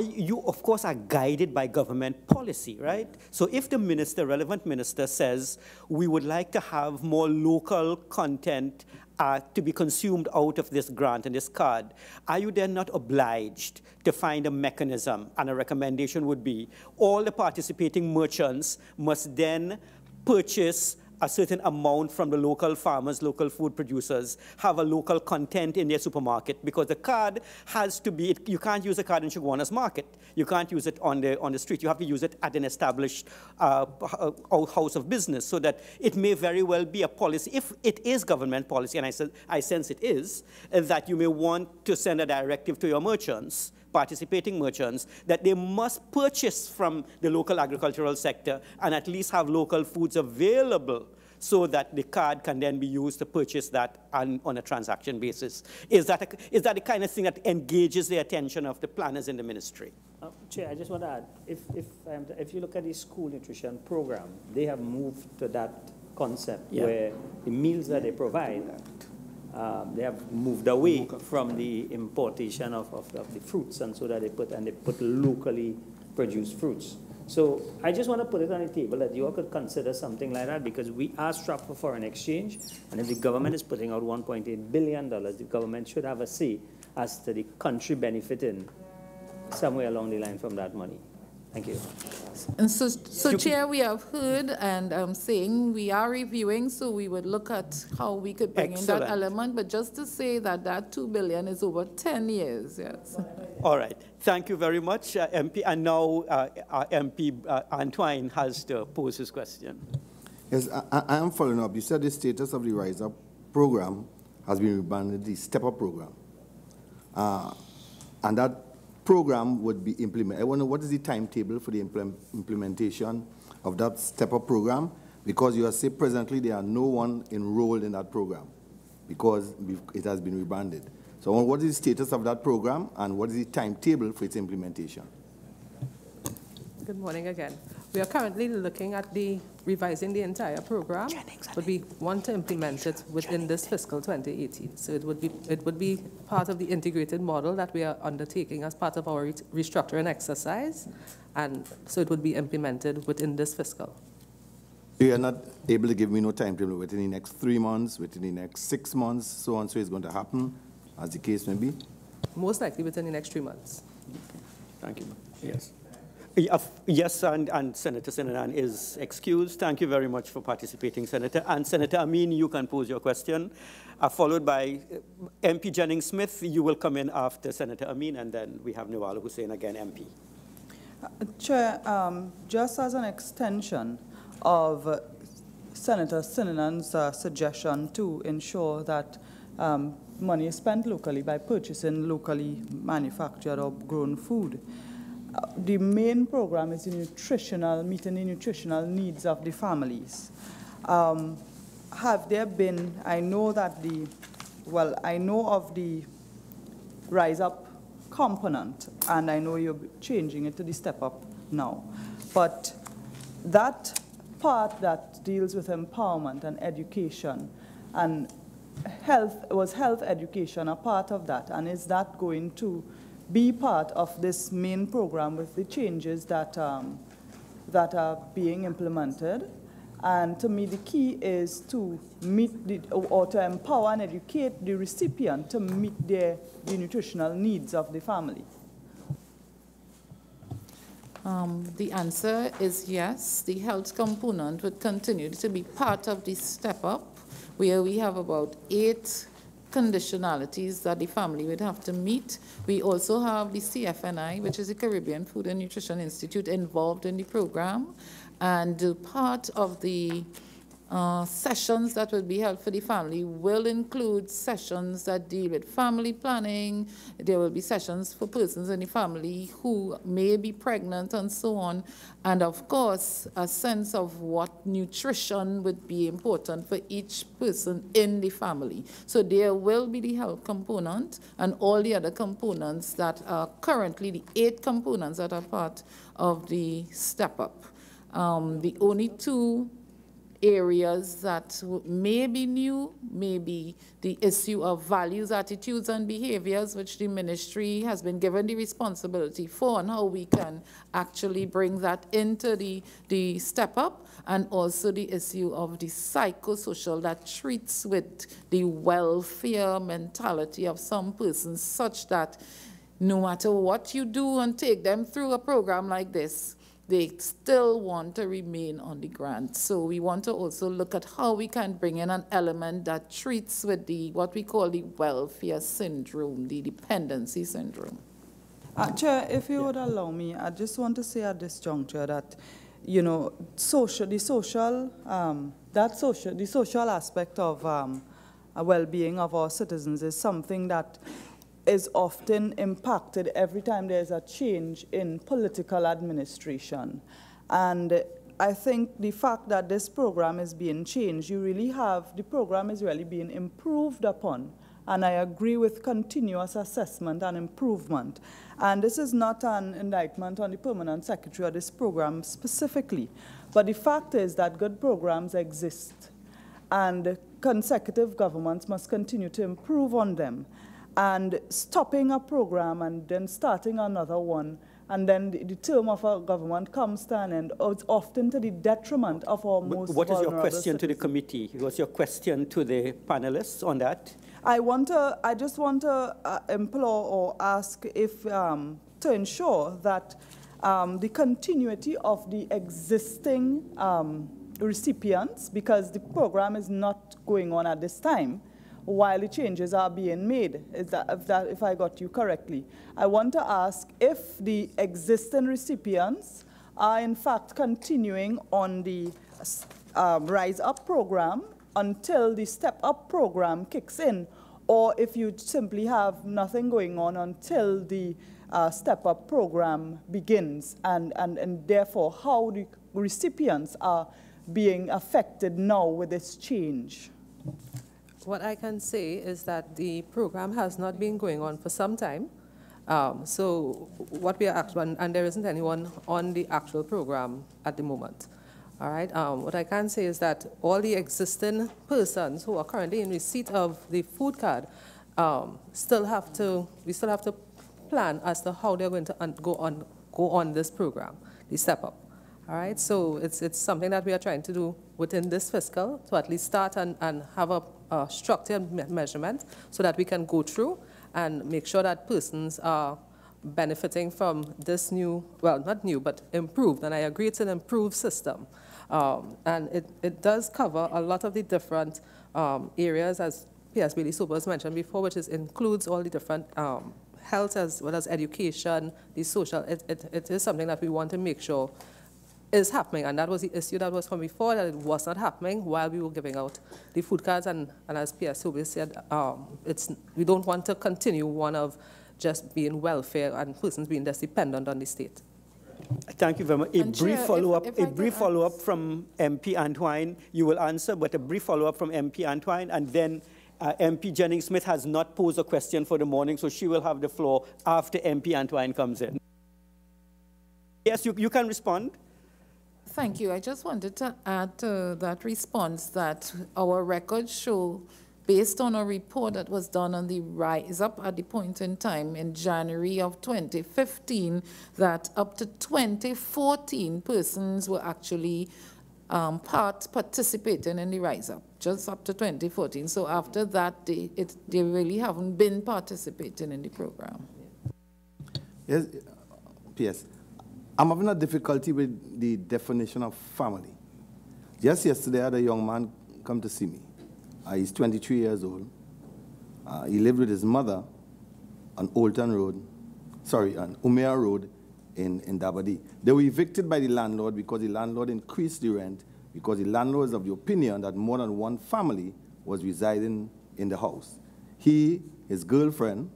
you of course are guided by government policy, right? So if the relevant minister says, we would like to have more local content to be consumed out of this grant and this card, are you then not obliged to find a mechanism? And a recommendation would be, all the participating merchants must then purchase a certain amount from the local farmers, local food producers, have a local content in their supermarket, because the card has to be, you can't use a card in Shagwana's market. You can't use it on the street. You have to use it at an established house of business, so that it may very well be a policy, if it is government policy, and I sense it is, that you may want to send a directive to your merchants, participating merchants, that they must purchase from the local agricultural sector and at least have local foods available, so that the card can then be used to purchase that on a transaction basis. Is that the kind of thing that engages the attention of the planners in the ministry? Chair, I just want to add, if you look at the school nutrition program, they have moved to that concept where the meals that they provide, they have moved away from the importation of the fruits, and so that they put locally produced fruits. So I just want to put it on the table that you all could consider something like that, because we are strapped for foreign exchange, and if the government is putting out $1.8 billion, the government should have a say as to the country benefiting somewhere along the line from that money. Thank you. And so Chair, we have heard and saying we are reviewing, so we would look at how we could bring in that element. But just to say that that $2 billion is over 10 years, yes. All right. Thank you very much, MP. And now MP Antoine has to pose his question. Yes, I am following up. You said the status of the Rise Up program has been rebranded the Step Up program. And that program would be implemented. I wonder what is the timetable for the implementation of that Step Up program? Because you are saying presently there are no one enrolled in that program because it has been rebranded. So what is the status of that program and what is the timetable for its implementation? Good morning again. We are currently looking at revising the entire program, but we want to implement it within this fiscal 2018. So it would be part of the integrated model that we are undertaking as part of our restructuring exercise, and so it would be implemented within this fiscal. So you are not able to give me no timetable within the next 3 months, within the next 6 months, so on, so it's going to happen, as the case may be? Most likely within the next 3 months. Thank you. Yes. Yes, and Senator Sinanan is excused. Thank you very much for participating, Senator. And Senator Amin, you can pose your question, followed by MP Jennings-Smith. You will come in after Senator Amin, and then we have Nawal Hussain again, MP. Chair, just as an extension of Senator Sinanan's suggestion to ensure that money is spent locally by purchasing locally manufactured or grown food, the main program is meeting the nutritional needs of the families. Have there been, I know of the Rise Up component, and I know you're changing it to the Step Up now, but that part that deals with empowerment and education and health, was health education a part of that, and is that going to be part of this main program with the changes that that are being implemented? And to me, the key is to meet or to empower and educate the recipient to meet the nutritional needs of the family. The answer is yes. The health component would continue to be part of the Step Up, where we have about 8 conditionalities that the family would have to meet. We also have the CFNI, which is the Caribbean Food and Nutrition Institute, involved in the program. And part of the sessions that will be held for the family will include sessions that deal with family planning. There will be sessions for persons in the family who may be pregnant and so on. And of course, a sense of what nutrition would be important for each person in the family. So there will be the health component and all the other components that are currently the 8 components that are part of the Step Up. The only 2 areas that may be new, may be the issue of values, attitudes, and behaviors, which the ministry has been given the responsibility for, and how we can actually bring that into the Step Up, and also the issue of the psychosocial that treats with the welfare mentality of some persons, such that no matter what you do and take them through a program like this, they still want to remain on the grant. So we want to also look at how we can bring in an element that treats with what we call the welfare syndrome, the dependency syndrome. Chair, if you would allow me, I just want to say at this juncture that, you know, the social aspect of well-being of our citizens is something that is often impacted every time there's a change in political administration. And I think the fact that this program is being changed, the program is really being improved upon. And I agree with continuous assessment and improvement. And this is not an indictment on the permanent secretary of this program specifically. But the fact is that good programs exist, and consecutive governments must continue to improve on them. And stopping a program and then starting another one, and then the term of our government comes to an end, it's often to the detriment of our most vulnerable What is your question citizens. to the committee? What's your question to the panelists on that? I just want to implore or ask if to ensure that the continuity of the existing recipients, because the program is not going on at this time while the changes are being made. If I got you correctly? I want to ask if the existing recipients are in fact continuing on the Rise Up program until the Step Up program kicks in, or if you simply have nothing going on until the Step Up program begins, and therefore how the recipients are being affected now with this change. What I can say is that the program has not been going on for some time. So what we are actually, and there isn't anyone on the actual program at the moment. All right. What I can say is that all the existing persons who are currently in receipt of the food card we still have to plan as to how they're going to go on this program, the Step Up. All right. So it's something that we are trying to do within this fiscal to at least start and have a structured measurement so that we can go through and make sure that persons are benefiting from this new, well, not new, but improved, and I agree it's an improved system. And it does cover a lot of the different areas, as P.S. Bailey Sobers mentioned before, which includes all the different health as well as education, the social. It is something that we want to make sure is happening, and that was the issue that was from before, that it was not happening while we were giving out the food cards, and as P.S. Sobers said, we don't want to continue one of just being welfare and persons being just dependent on the state. Thank you very much. A brief follow-up from MP Antoine. You will answer, but a brief follow-up from MP Antoine, and then MP Jennings-Smith has not posed a question for the morning, so she will have the floor after MP Antoine comes in. Yes, you can respond. Thank you. I just wanted to add to that response that our records show, based on a report that was done on the Rise Up at the point in time in January of 2015, that up to 2014 persons were actually participating in the Rise Up, just up to 2014. So after that, they really haven't been participating in the program. Yes, P.S. I'm having a difficulty with the definition of family. Just yesterday, I had a young man come to see me. He's 23 years old. He lived with his mother on Oulton Road, on Umea Road in Dabadi. They were evicted by the landlord because the landlord increased the rent, because the landlord is of the opinion that more than one family was residing in the house. He, his girlfriend,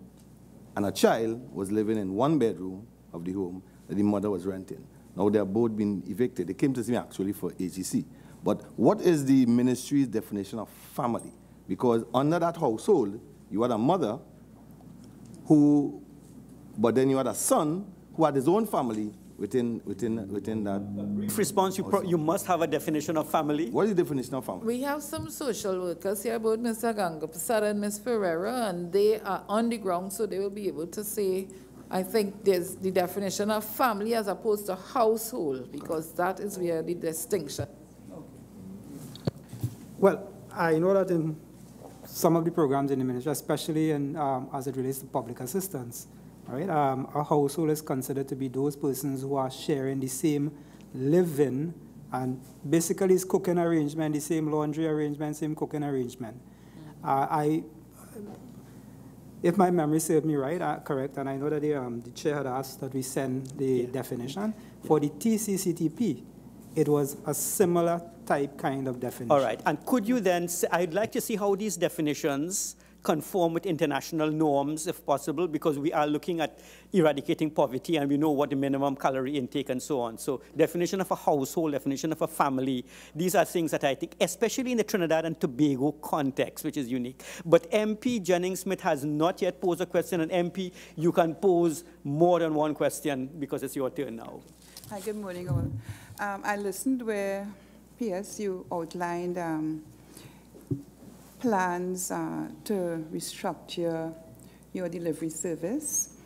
and a child was living in one bedroom of the home that the mother was renting. Now they are both been evicted. They came to see me actually for AGC. But what is the ministry's definition of family? Because under that household, you had a mother but then you had a son who had his own family within that. Brief response, you must have a definition of family. What is the definition of family? We have some social workers here, both Mr. Gangapasad and Ms. Ferreira, and they are on the ground, so they will be able to say, I think there's the definition of family as opposed to household, because that is where the distinction. Well, I know that in some of the programs in the ministry, especially as it relates to public assistance, right, a household is considered to be those persons who are sharing the same living, and basically it's cooking arrangement, the same laundry arrangement, same cooking arrangement. If my memory serves me right, correct, and I know that the chair had asked that we send the definition. For the TCCTP, it was a similar type kind of definition. All right, and could you then, I'd like to see how these definitions conform with international norms, if possible, because we are looking at eradicating poverty, and we know what the minimum calorie intake and so on. So definition of a household, definition of a family, these are things that I think, especially in the Trinidad and Tobago context, which is unique. But MP Jennings-Smith has not yet posed a question, and MP, you can pose more than one question because it's your turn now. Hi, good morning, all. I listened where, P.S., you outlined plans to restructure your delivery service.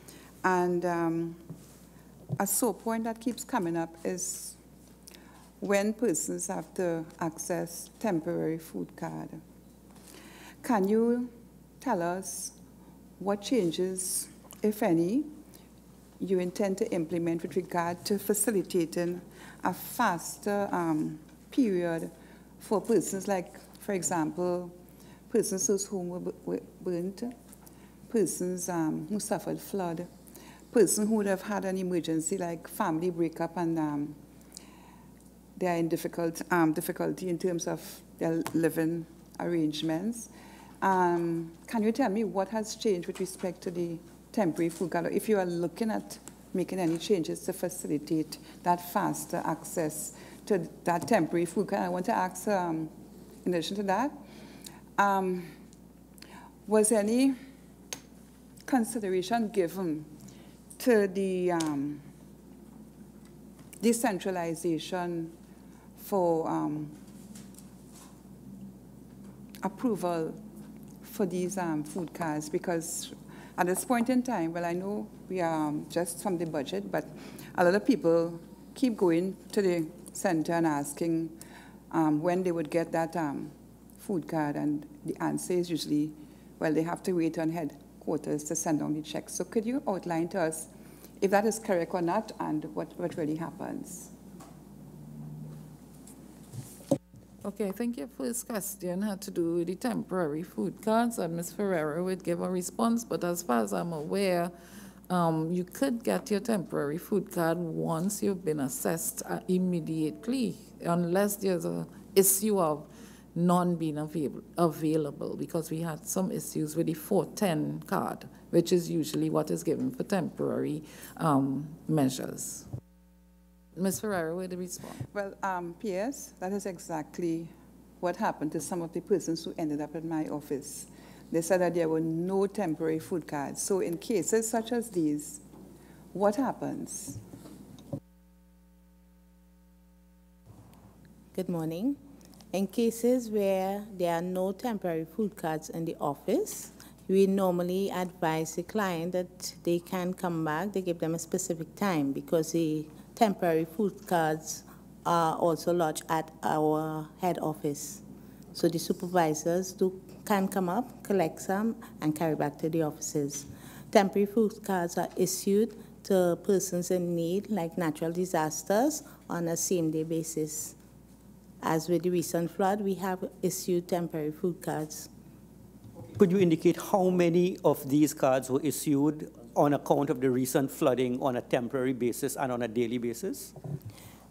And a sore point that keeps coming up is when persons have to access temporary food card. Can you tell us what changes, if any, you intend to implement with regard to facilitating a faster period for persons like, for example, persons whose homes were burnt, persons who suffered flood, persons who would have had an emergency like family breakup and they are in difficulty in terms of their living arrangements. Can you tell me what has changed with respect to the temporary food card? If you are looking at making any changes to facilitate that faster access to that temporary food card, I want to ask, in addition to that, was any consideration given to the decentralization for approval for these food cards? Because at this point in time, well, I know we are just from the budget, but a lot of people keep going to the center and asking when they would get that food card, and the answer is usually, well, they have to wait on headquarters to send down the check. So could you outline to us if that is correct or not, and what really happens? Okay, I think your first question had to do with the temporary food cards, and Ms. Ferreira would give a response, but as far as I'm aware, you could get your temporary food card once you've been assessed immediately, unless there's an issue of non-being available, because we had some issues with the 410 card, which is usually what is given for temporary measures. Ms. Ferreira, will you respond? Well, P.S., that is exactly what happened to some of the persons who ended up in my office. They said that there were no temporary food cards. So in cases such as these, what happens? Good morning. In cases where there are no temporary food cards in the office, we normally advise the client that they can come back. They give them a specific time, because the temporary food cards are also lodged at our head office. So the supervisors can come up, collect some, and carry back to the offices. Temporary food cards are issued to persons in need, like natural disasters, on a same-day basis. As with the recent flood, we have issued temporary food cards. Could you indicate how many of these cards were issued on account of the recent flooding on a temporary basis and on a daily basis?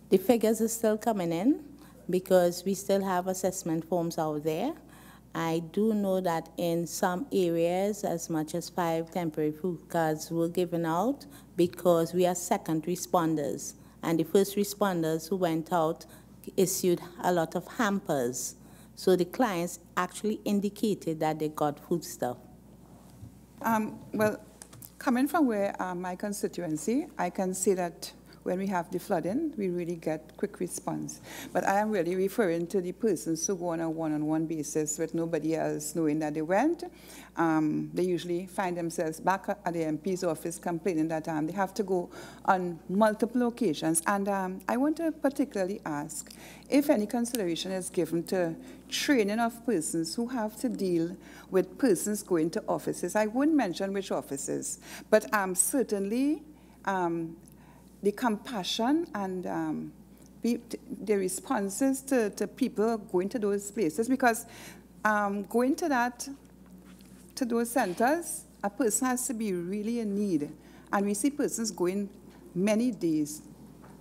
The figures are still coming in because we still have assessment forms out there. I do know that in some areas, as much as 5 temporary food cards were given out because we are second responders. And the first responders who went out issued a lot of hampers. So the clients actually indicated that they got food stuff. Well, coming from where my constituency, I can say that when we have the flooding, we really get quick response. But I am really referring to the persons who go on a one-on-one basis with nobody else knowing that they went. They usually find themselves back at the MP's office complaining that they have to go on multiple occasions. And I want to particularly ask if any consideration is given to training of persons who have to deal with persons going to offices. I wouldn't mention which offices, but certainly the compassion and the responses to people going to those places, because going to those centers, a person has to be really in need. And we see persons going many days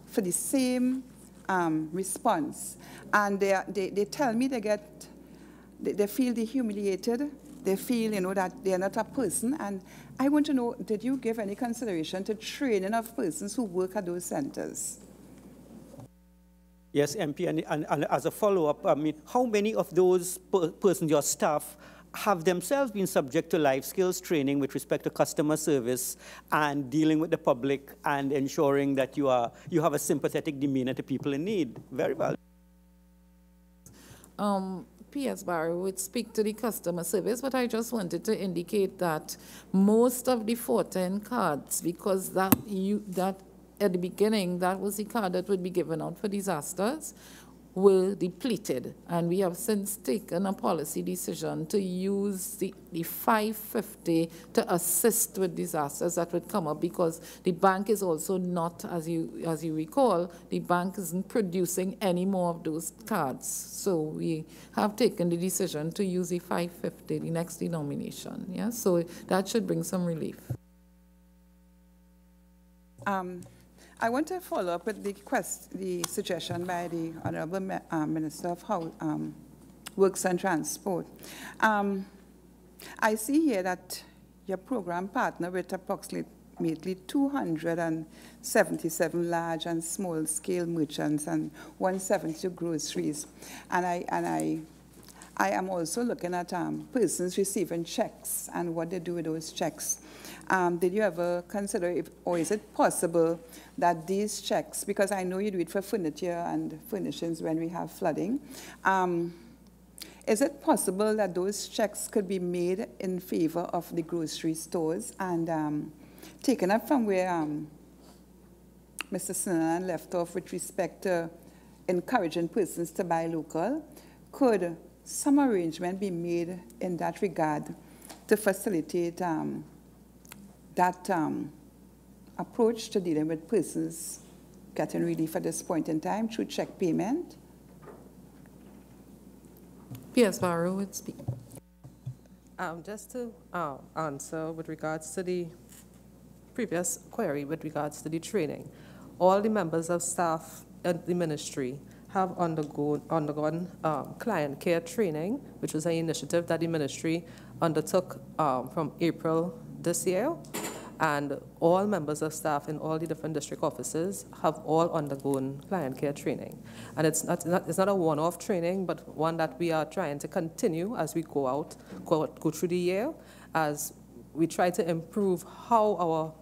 for the same response. And they tell me they feel humiliated. They feel, that they are not a person. And I want to know, did you give any consideration to training of persons who work at those centers? Yes, MP, and as a follow-up, I mean, how many of those persons, your staff, have themselves been subject to life skills training with respect to customer service and dealing with the public and ensuring that you have a sympathetic demeanor to people in need? Very well. P.S. Barry would speak to the customer service, but I just wanted to indicate that most of the 410 cards, because that at the beginning, that was the card that would be given out for disasters. were depleted. And we have since taken a policy decision to use the 550 to assist with disasters that would come up, because the bank is also not, as you recall, the bank isn't producing any more of those cards. So we have taken the decision to use the 550, the next denomination. Yeah? So that should bring some relief. I want to follow up with the suggestion by the Honorable Minister of Works and Transport. I see here that your program partner with approximately 277 large and small scale merchants and 172 groceries. And I am also looking at persons receiving checks and what they do with those checks. Did you ever consider, or is it possible that these checks, because I know you do it for furniture and furnishings when we have flooding, is it possible that those checks could be made in favor of the grocery stores and taken up from where Mr. Sinan left off with respect to encouraging persons to buy local? Could some arrangement be made in that regard to facilitate that approach to dealing with persons getting relief at this point in time through check payment? P.S. Barrow would speak. Just to answer with regards to the previous query with regards to the training, all the members of staff at the ministry have undergone client care training, which was an initiative that the ministry undertook from April this year. And all members of staff in all the different district offices have all undergone client care training. And it's not a one-off training, but one that we are trying to continue as we go through the year, as we try to improve how our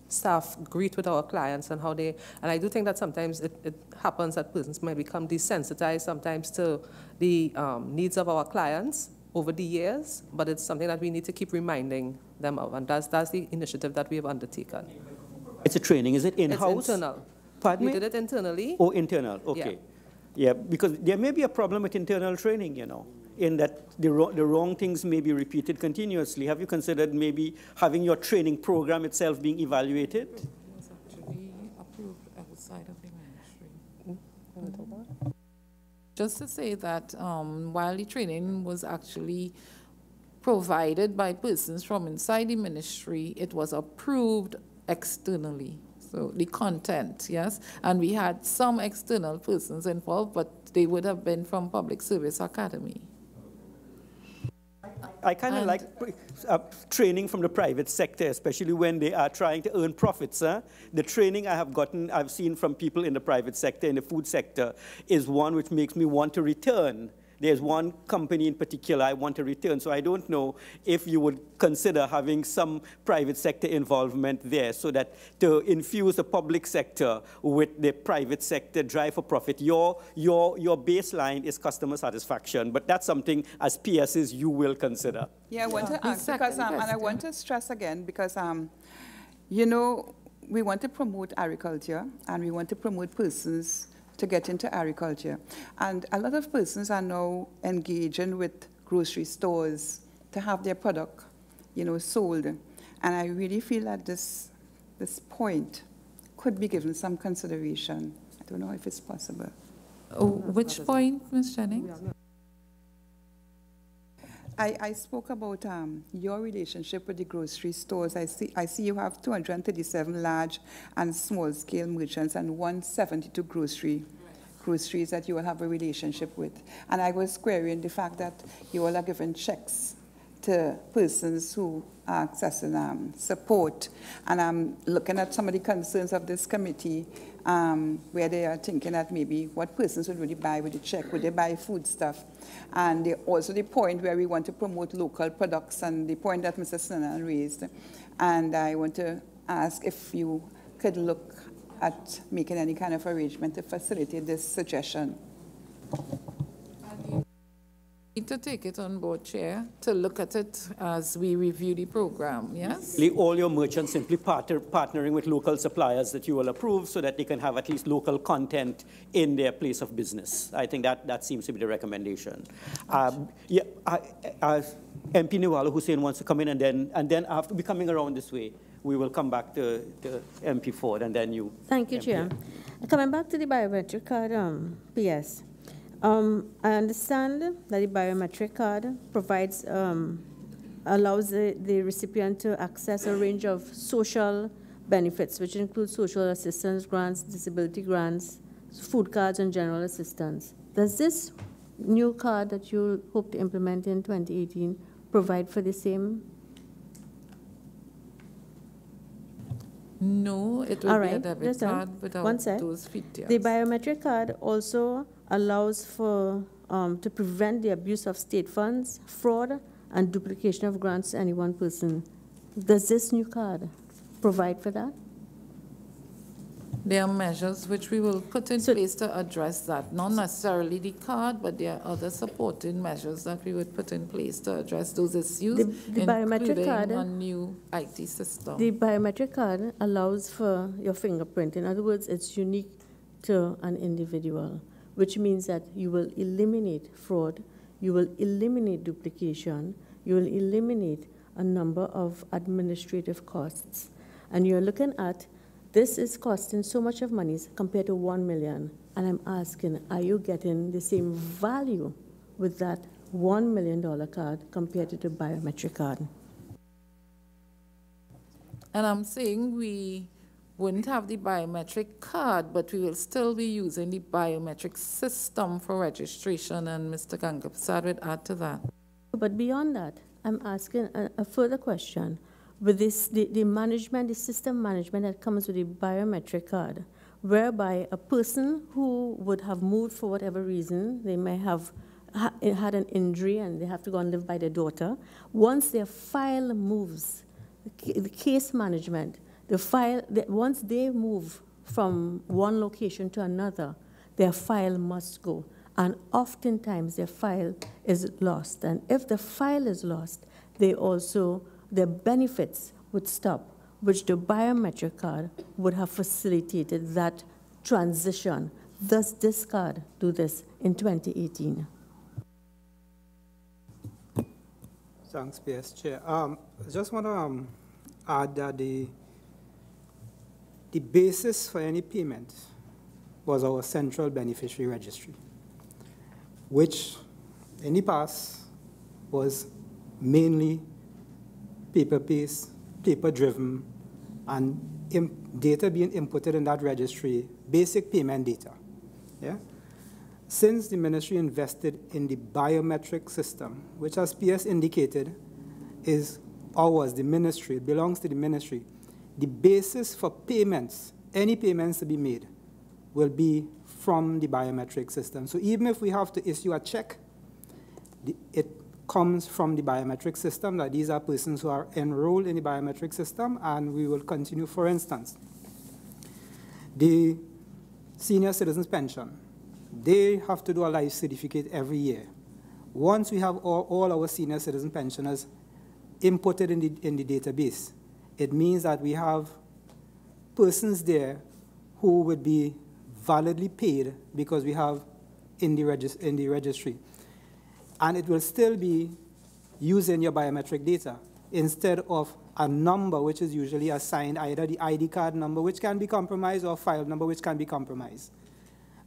staff greet with our clients and how they, and I do think that sometimes it happens that persons might become desensitized sometimes to the needs of our clients over the years, but it's something that we need to keep reminding them of, and that's the initiative that we have undertaken. It's a training, is it in-house? It's internal. Pardon we me? did it internally. Oh, internal, okay. Yeah, because there may be a problem with internal training, you know, in that the wrong things may be repeated continuously. Have you considered maybe having your training program itself being evaluated? It was actually approved outside of the ministry. Just to say that while the training was actually provided by persons from inside the ministry, it was approved externally. So the content, yes, and we had some external persons involved, but they would have been from Public Service Academy. I kind of like training from the private sector, especially when they are trying to earn profits. The training I've seen from people in the private sector, in the food sector, is one which makes me want to return. There's one company in particular I want to return, so I don't know if you would consider having some private sector involvement there so that to infuse the public sector with the private sector drive for profit. Your baseline is customer satisfaction, but that's something as PSs you will consider. Yeah, I want to ask because, and I want to stress again because, you know, we want to promote agriculture and we want to promote persons to get into agriculture. And a lot of persons are now engaging with grocery stores to have their product, you know, sold. And I really feel that this point could be given some consideration. I don't know if it's possible. Oh, which point, Ms. Jennings? I spoke about your relationship with the grocery stores. I see you have 237 large and small-scale merchants and 172 groceries that you will have a relationship with. And I was querying the fact that you all are giving checks to persons who are accessing support. And I'm looking at some of the concerns of this committee where they are thinking that maybe what persons would really buy with the check, would they buy food stuff? And also the point where we want to promote local products and the point that Mr. Sinan raised. And I want to ask if you could look at making any kind of arrangement to facilitate this suggestion. Need to take it on board, Chair, to look at it as we review the program, yes? All your merchants simply partnering with local suppliers that you will approve so that they can have at least local content in their place of business. I think that seems to be the recommendation. MP Niwalo Hussein wants to come in, and then after we coming around this way, we will come back to MP Ford, and then you. Thank you, Chair. Coming back to the biometric card, PS. I understand that the biometric card provides, allows the recipient to access a range of social benefits, which include social assistance grants, disability grants, food cards, and general assistance. Does this new card that you hope to implement in 2018 provide for the same? No, it will be a debit card without those features. The biometric card also allows for to prevent the abuse of state funds, fraud, and duplication of grants to any one person. Does this new card provide for that? There are measures which we will put in place to address that. Not necessarily the card, but there are other supporting measures that we would put in place to address those issues, the biometric card, a new IT system. The biometric card allows for your fingerprint. In other words, it's unique to an individual, which means that you will eliminate fraud, you will eliminate duplication, you will eliminate a number of administrative costs. And you're looking at, this is costing so much of money compared to 1 million. And I'm asking, are you getting the same value with that $1 million card compared to the biometric card? And I'm saying we wouldn't have the biometric card, but we will still be using the biometric system for registration, and Mr. Gangapsad would add to that. But beyond that, I'm asking a further question. With this, the management, the system management that comes with the biometric card, whereby a person who would have moved for whatever reason, they may have had an injury and they have to go and live by their daughter, once their file moves, the case management, the file, once they move from one location to another, their file must go. And oftentimes their file is lost. And if the file is lost, they also, their benefits would stop, which the biometric card would have facilitated that transition. Does this card do this in 2018? Thanks, PS Chair. I just want to add that the basis for any payment was our central beneficiary registry, which in the past was mainly paper-based, paper-driven, and data being inputted in that registry, basic payment data. Yeah? Since the ministry invested in the biometric system, which as PS indicated is ours, the ministry, it belongs to the ministry, the basis for payments, any payments to be made, will be from the biometric system. So even if we have to issue a check, it comes from the biometric system, that these are persons who are enrolled in the biometric system, and we will continue. For instance, the senior citizens pension, they have to do a life certificate every year. Once we have all our senior citizen pensioners inputted in the database, it means that we have persons there who would be validly paid because we have in the registry. And it will still be using your biometric data instead of a number which is usually assigned, either the ID card number, which can be compromised, or file number, which can be compromised.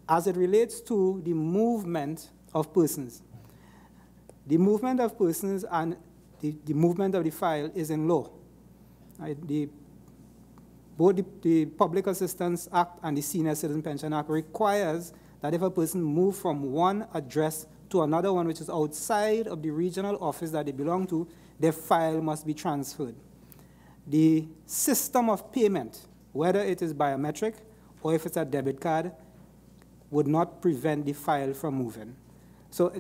As it relates to the movement of persons, the movement of persons and the movement of the file is in law. Right? Both the Public Assistance Act and the Senior Citizen Pension Act requires that if a person moves from one address to another one which is outside of the regional office that they belong to, their file must be transferred. The system of payment, whether it is biometric or if it's a debit card, would not prevent the file from moving. So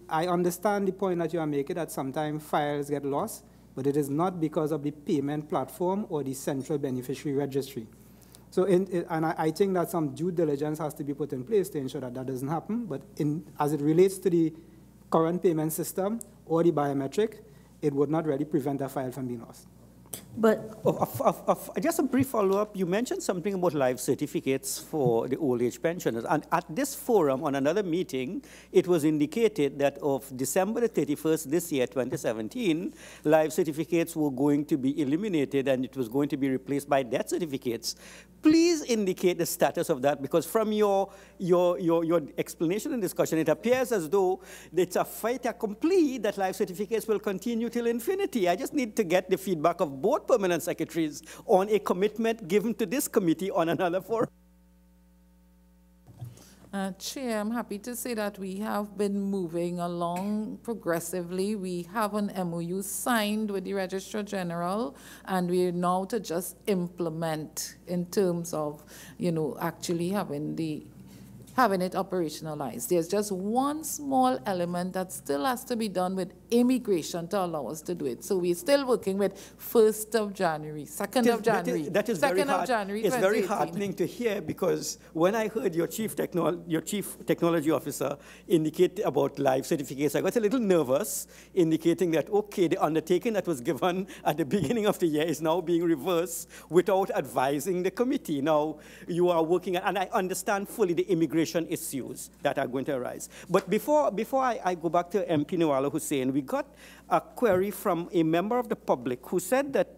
I understand the point that you are making, that sometimes files get lost, but it is not because of the payment platform or the central beneficiary registry. So, I think that some due diligence has to be put in place to ensure that that doesn't happen, but as it relates to the current payment system or the biometric, it would not really prevent a file from being lost. But just a brief follow-up, you mentioned something about live certificates for the old age pensioners. And at this forum, on another meeting, it was indicated that of December the 31st this year, 2017, live certificates were going to be eliminated and it was going to be replaced by death certificates. Please indicate the status of that, because from your explanation and discussion, it appears as though it's a fait accompli that live certificates will continue till infinity. I just need to get the feedback of both permanent secretaries on a commitment given to this committee on another forum. Chair, I'm happy to say that we have been moving along progressively. We have an MOU signed with the Registrar General, and we're now to just implement in terms of, actually having it operationalized. There's just one small element that still has to be done with immigration to allow us to do it. So we're still working with 1st of January, 2nd of January. That is very hard. It's very heartening to hear, because when I heard your chief technology officer indicate about live certificates, I got a little nervous, indicating that, okay, the undertaking that was given at the beginning of the year is now being reversed without advising the committee. Now, you are working, and I understand fully the immigration issues that are going to arise. But before I go back to MP Nawala Hussain, we got a query from a member of the public who said that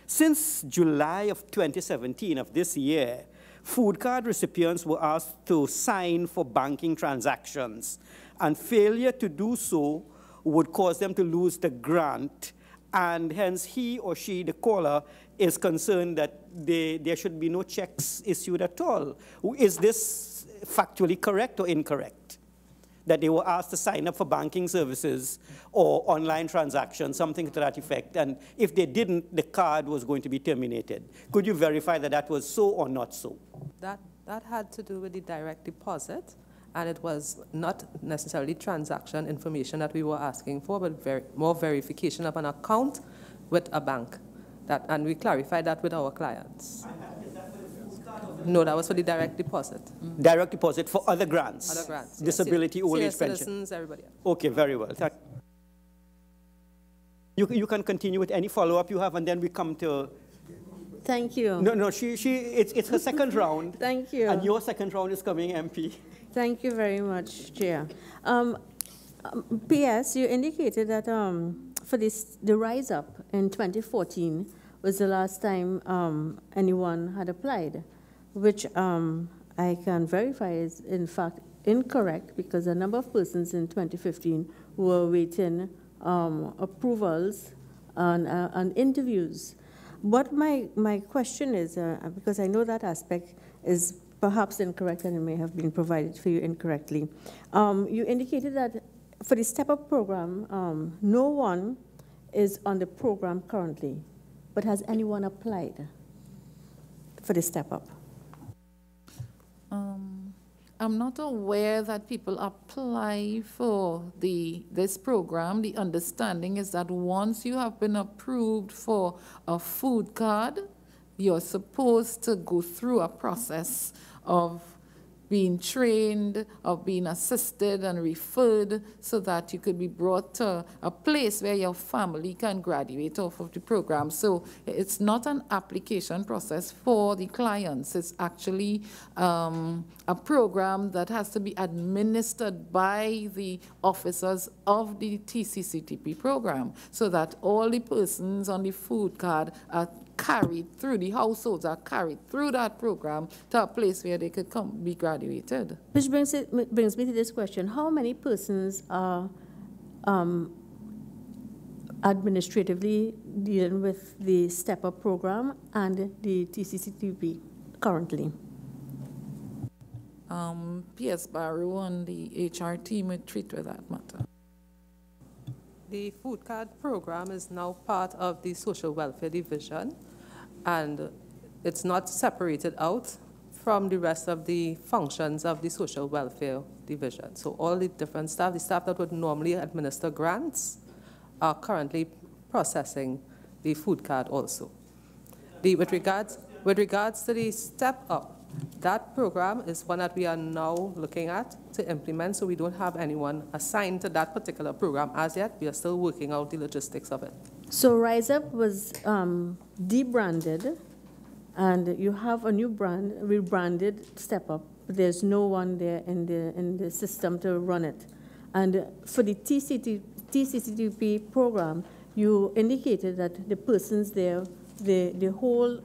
since July of 2017 of this year, food card recipients were asked to sign for banking transactions, and failure to do so would cause them to lose the grant, and hence he or she, the caller, is concerned that there should be no checks issued at all. Is this factually correct or incorrect? That they were asked to sign up for banking services or online transactions, something to that effect, and if they didn't, the card was going to be terminated. Could you verify that that was so or not so? That had to do with the direct deposit, and it was not necessarily transaction information that we were asking for, but more verification of an account with a bank. And we clarified that with our clients. No, that was for the direct deposit. Direct deposit for other grants? Other grants. Disability, old age pension. Citizens, everybody else. Okay, very well. You can continue with any follow-up you have, and then we come to... Thank you. No, it's her second round. Thank you. And your second round is coming, MP. Thank you very much, Chair. P.S., you indicated that for the Rise Up in 2014 was the last time anyone had applied, which I can verify is in fact incorrect, because a number of persons in 2015 were waiting approvals and interviews. What my question is, because I know that aspect is perhaps incorrect and it may have been provided for you incorrectly. You indicated that for the Step Up program, no one is on the program currently, but has anyone applied for the Step Up? I'm not aware that people apply for this program. The understanding is that once you have been approved for a food card, you're supposed to go through a process of being trained, of being assisted and referred, so that you could be brought to a place where your family can graduate off of the program. So it's not an application process for the clients. It's actually a program that has to be administered by the officers of the TCCTP program, so that all the persons on the food card are carried through, the households are carried through that program to a place where they could be graduated. Which brings me to this question. How many persons are administratively dealing with the Step Up program and the TCCTP currently? P.S. Barrow and the HR team would treat with that matter. The food card program is now part of the Social Welfare Division, and it's not separated out from the rest of the functions of the Social Welfare Division. So all the different staff, the staff that would normally administer grants, are currently processing the food card also. With regards to the Step Up, that program is one that we are now looking at to implement, so we don't have anyone assigned to that particular program as yet. We are still working out the logistics of it. So Rise Up was debranded, and you have a new brand, rebranded Step Up. There's no one there in the system to run it. And for the TCCTP program, you indicated that the persons there, the whole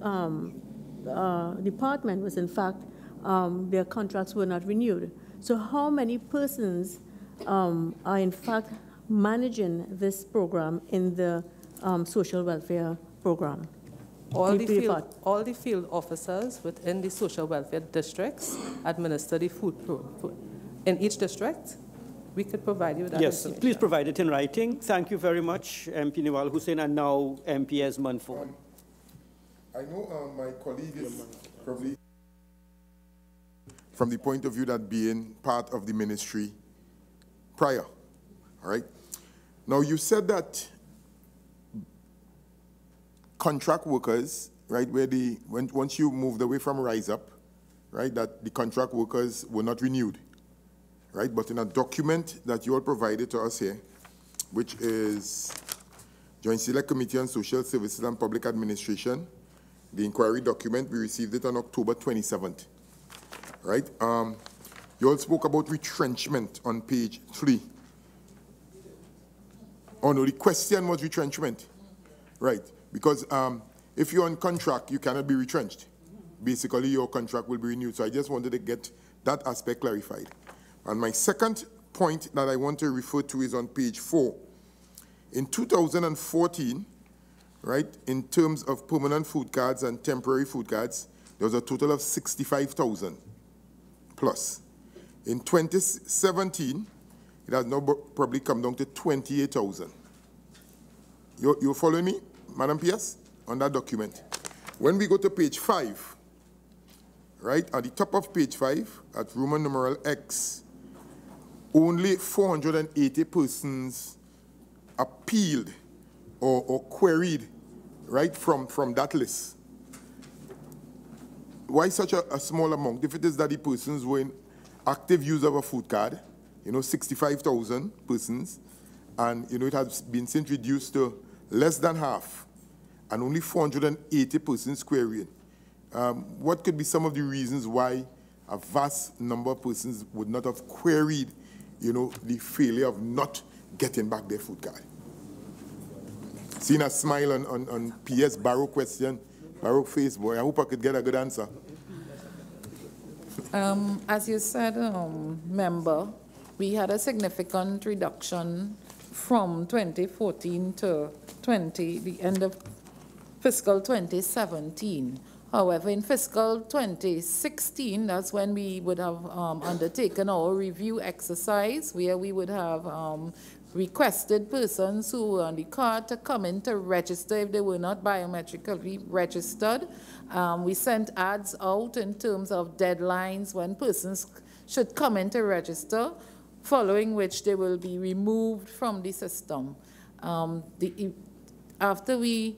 department was in fact, their contracts were not renewed. So how many persons are in fact managing this program in the social welfare program? All the field officers within the social welfare districts administer the food program. In each district, we could provide you with that information. Yes, please provide it in writing. Thank you very much, MP Nawal Hussain, and now MP Esmond Ford. I know my colleague is probably from the point of view that being part of the ministry prior, all right? Now, you said that contract workers, right, where once you moved away from Rise Up, right, that the contract workers were not renewed, right? But in a document that you all provided to us here, which is Joint Select Committee on Social Services and Public Administration, the inquiry document, we received it on October 27th, right? You all spoke about retrenchment on page 3. Oh no, the question was retrenchment, right? Because if you're on contract, you cannot be retrenched. Basically, your contract will be renewed. So I just wanted to get that aspect clarified. And my second point that I want to refer to is on page 4. In 2014, right, in terms of permanent food cards and temporary food cards, there was a total of 65,000 plus. In 2017, it has now probably come down to 28,000. You're following me, Madam PS, on that document? When we go to page 5, right, at the top of page 5, at Roman numeral X, only 480 persons appealed or queried, right, from that list. Why such a small amount? If it is that the persons were in active use of a food card, 65,000 persons, and, it has been since reduced to less than half, and only 480 persons querying. What could be some of the reasons why a vast number of persons would not have queried, the failure of not getting back their food card? Seeing a smile on PS Barrow question, Barrow face, boy, I hope I could get a good answer. As you said, member, we had a significant reduction from 2014 to the end of fiscal 2017. However, in fiscal 2016, that's when we would have undertaken our review exercise, where we would have requested persons who were on the card to come in to register if they were not biometrically registered. We sent ads out in terms of deadlines when persons should come in to register, following which they will be removed from the system. After we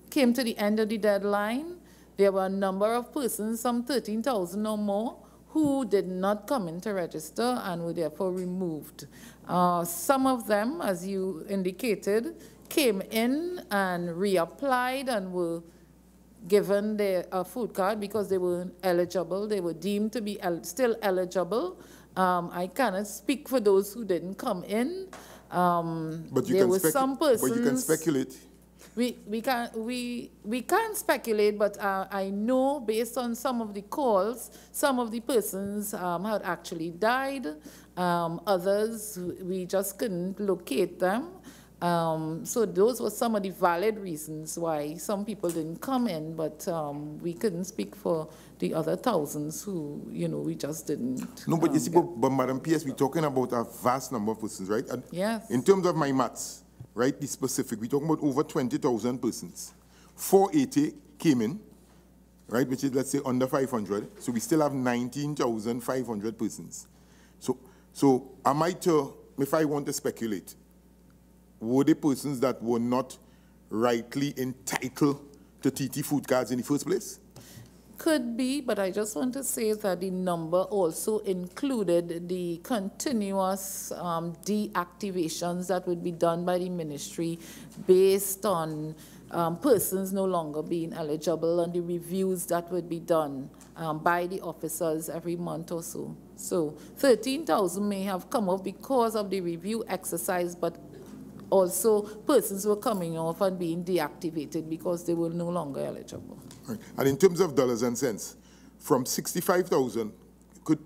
came to the end of the deadline, there were a number of persons, some 13,000 or more, who did not come in to register and were therefore removed. Some of them, as you indicated, came in and reapplied and were given their food card because they were eligible. They were deemed to be still eligible. I cannot speak for those who didn't come in. But you can speculate. We can't speculate, but I know based on some of the calls, some of the persons had actually died. Others, we just couldn't locate them. So those were some of the valid reasons why some people didn't come in, but we couldn't speak for the other thousands who, we just didn't. No, but you see, but Madam PS, we're talking about a vast number of persons, right? And yes. In terms of my maths, right, the specific, we're talking about over 20,000 persons. 480 came in, right, which is, let's say, under 500. So we still have 19,500 persons. So am I to, if I want to speculate, were they persons that were not rightly entitled to TT food cards in the first place? Could be, but I just want to say that the number also included the continuous deactivations that would be done by the ministry based on persons no longer being eligible, and the reviews that would be done by the officers every month or so. So 13,000 may have come off because of the review exercise, but also persons were coming off and being deactivated because they were no longer eligible. Right. And in terms of dollars and cents, from 65,000,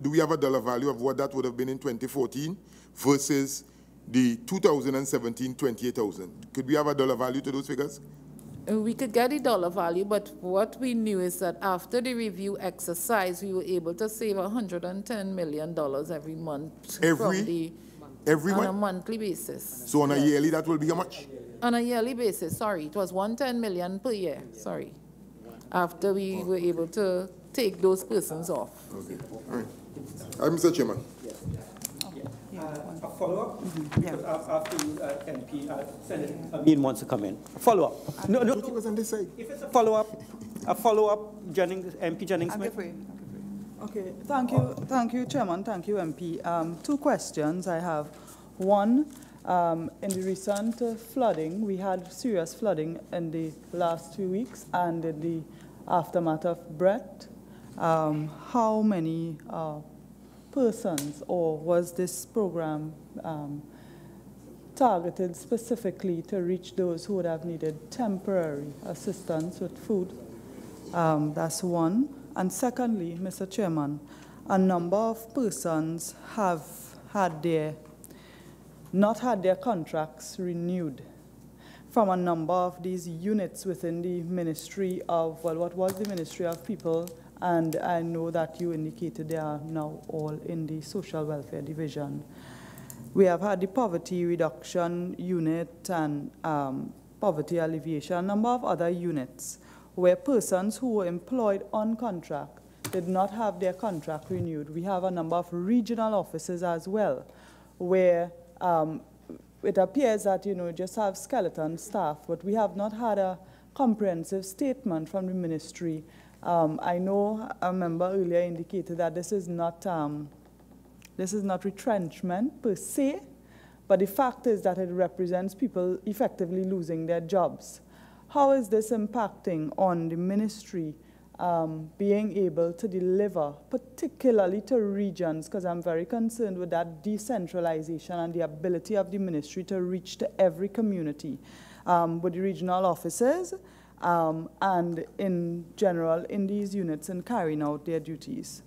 do we have a dollar value of what that would have been in 2014 versus the 2017 28,000? Could we have a dollar value to those figures? We could get a dollar value, but what we knew is that after the review exercise, we were able to save $110 million every month. Every on a monthly basis. So on a yearly, that will be how much? On a yearly basis, sorry. It was $110 million per year, sorry. After we were able to take those persons off. Okay, all right. Mr. Chairman. A follow-up? Because after you, MP, Senator Amin wants to come in. Follow-up. No. On this side. If it's a follow-up, Jennings, MP Jennings-Smith. Okay, thank you, Chairman, thank you, MP. Two questions I have. One, in the recent flooding, we had serious flooding in the last 2 weeks, and in the aftermath of Brett, how many persons, or was this program targeted specifically to reach those who would have needed temporary assistance with food? That's one. And secondly, Mr. Chairman, a number of persons have not had their contracts renewed from a number of these units within the Ministry of, well, what was the Ministry of People, and I know that you indicated they are now all in the Social Welfare Division. We have had the Poverty Reduction Unit and Poverty Alleviation, a number of other units where persons who were employed on contract did not have their contract renewed. We have a number of regional offices as well, where it appears that, just have skeleton staff, but we have not had a comprehensive statement from the ministry. I know a member earlier indicated that this is not retrenchment per se, but the fact is that it represents people effectively losing their jobs. How is this impacting on the ministry being able to deliver, particularly to regions, because I'm very concerned with that decentralization and the ability of the ministry to reach to every community with the regional offices and in general in these units and carrying out their duties?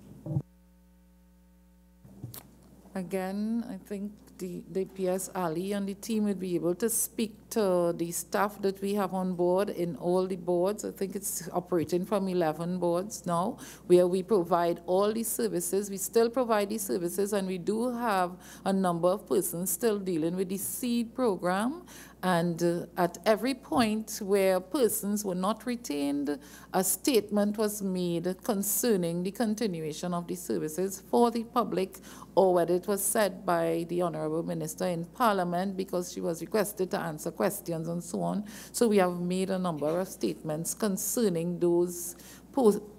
Again, I think the PS Ali and the team would be able to speak to the staff that we have on board in all the boards. I think it's operating from 11 boards now, where we provide all these services. We still provide these services, and we do have a number of persons still dealing with the SEED program. And at every point where persons were not retained, a statement was made concerning the continuation of the services for the public, or whether it was said by the Honorable Minister in Parliament because she was requested to answer questions and so on. So we have made a number of statements concerning those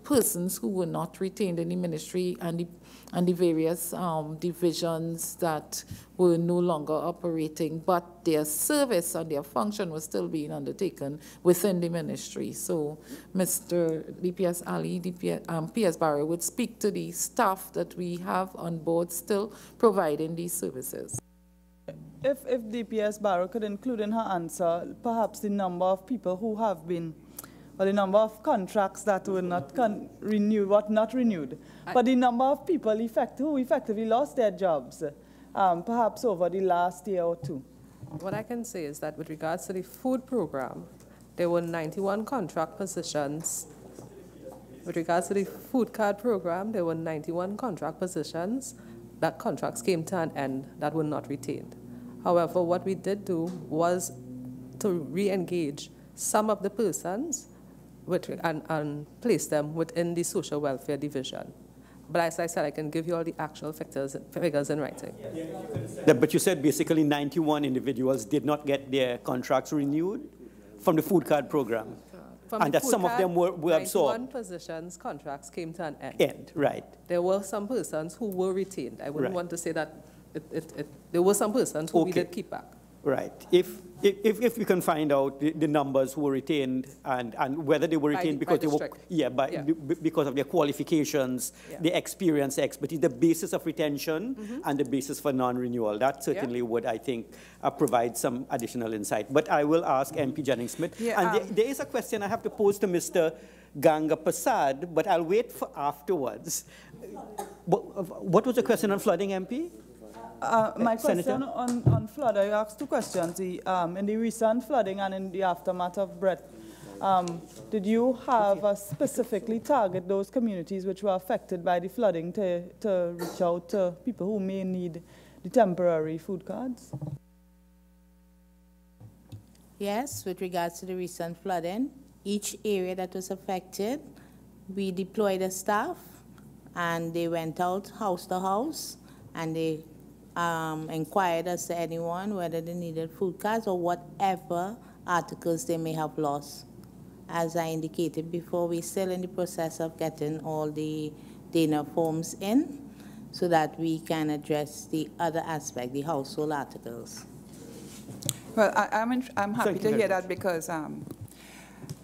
persons who were not retained in the ministry and the various divisions that were no longer operating, but their service and their function was still being undertaken within the ministry. So Mr. DPS Ali, PS Barrow would speak to the staff that we have on board still providing these services. If DPS Barrow could include in her answer perhaps the number of people who have been, or the number of contracts that were not renewed, but the number of people who effectively lost their jobs, perhaps over the last year or two. What I can say is that with regards to the food program, there were 91 contract positions. With regards to the food card program, there were 91 contract positions that contracts came to an end that were not retained. However, what we did do was to re-engage some of the persons and place them within the social welfare division. But as I said, I can give you all the actual figures in writing. But you said basically 91 individuals did not get their contracts renewed from the food card program. and that some of them were absorbed. 91 positions, contracts came to an end. Right. There were some persons who were retained. I wouldn't want to say that there were some persons who we did keep back. Right. If we can find out the numbers who were retained and whether they were retained because they were because of their qualifications, the experience, the expertise, the basis of retention and the basis for non-renewal, that certainly would, I think, provide some additional insight. But I will ask MP Jennings-Smith. And there is a question I have to pose to Mr. Ganga Prasad, but I'll wait for afterwards. What was the question on flooding, MP? My question on flood, I asked two questions. In the recent flooding and in the aftermath of Brett, did you have specifically target those communities which were affected by the flooding to reach out to people who may need the temporary food cards? Yes, with regards to the recent flooding, each area that was affected, we deployed a staff and they went out house to house and they inquired as to anyone whether they needed food cards or whatever articles they may have lost. As I indicated before, we're still in the process of getting all the data forms in so that we can address the other aspect, the household articles. Well, I'm happy to hear that because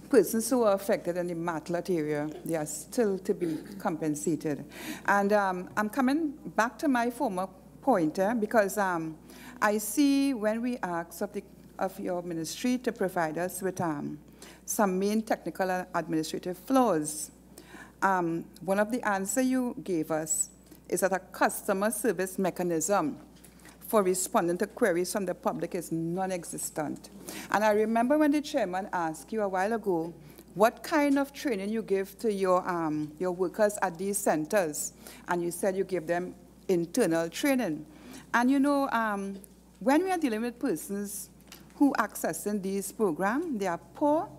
persons who are affected in the Matlat area, they are still to be compensated. And I'm coming back to my former point, because I see when we ask of your ministry to provide us with some main technical and administrative flaws, one of the answers you gave us is that a customer service mechanism for responding to queries from the public is non-existent. And I remember when the chairman asked you a while ago what kind of training you give to your workers at these centers, and you said you give them internal training. And you know, when we are dealing with persons who are accessing these programs, they are poor,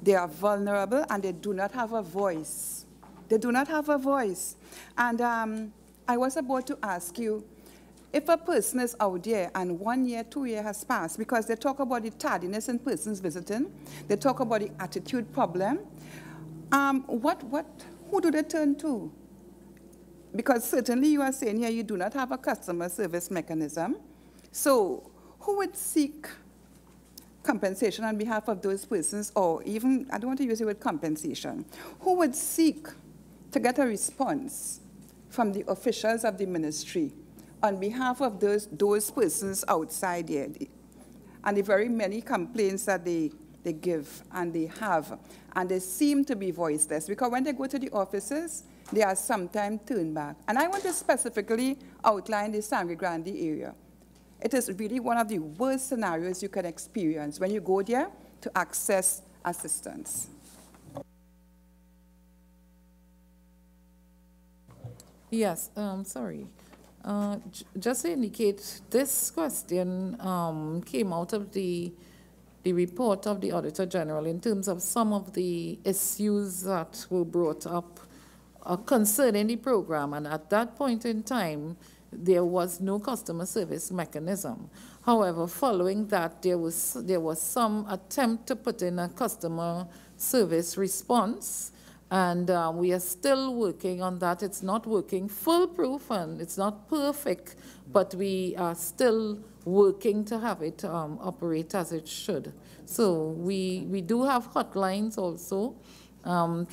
they are vulnerable, and they do not have a voice. They do not have a voice. And I was about to ask you, if a person is out there and 1 year, 2 years has passed, because they talk about the tardiness in persons visiting, they talk about the attitude problem, who do they turn to? Because certainly you are saying here you do not have a customer service mechanism. So who would seek compensation on behalf of those persons, or even, I don't want to use the word compensation, who would seek to get a response from the officials of the ministry on behalf of those persons outside there, and the very many complaints that they give and they have, and they seem to be voiceless, because when they go to the offices, they are sometimes turned back. And I want to specifically outline the Sangre Grande area. It is really one of the worst scenarios you can experience when you go there to access assistance. Yes, sorry. Just to indicate, this question came out of the report of the Auditor General in terms of some of the issues that were brought up concerning the program, and at that point in time, there was no customer service mechanism. However, following that, there was some attempt to put in a customer service response, and we are still working on that. It's not working foolproof and it's not perfect, but we are still working to have it operate as it should. So we do have hotlines also. For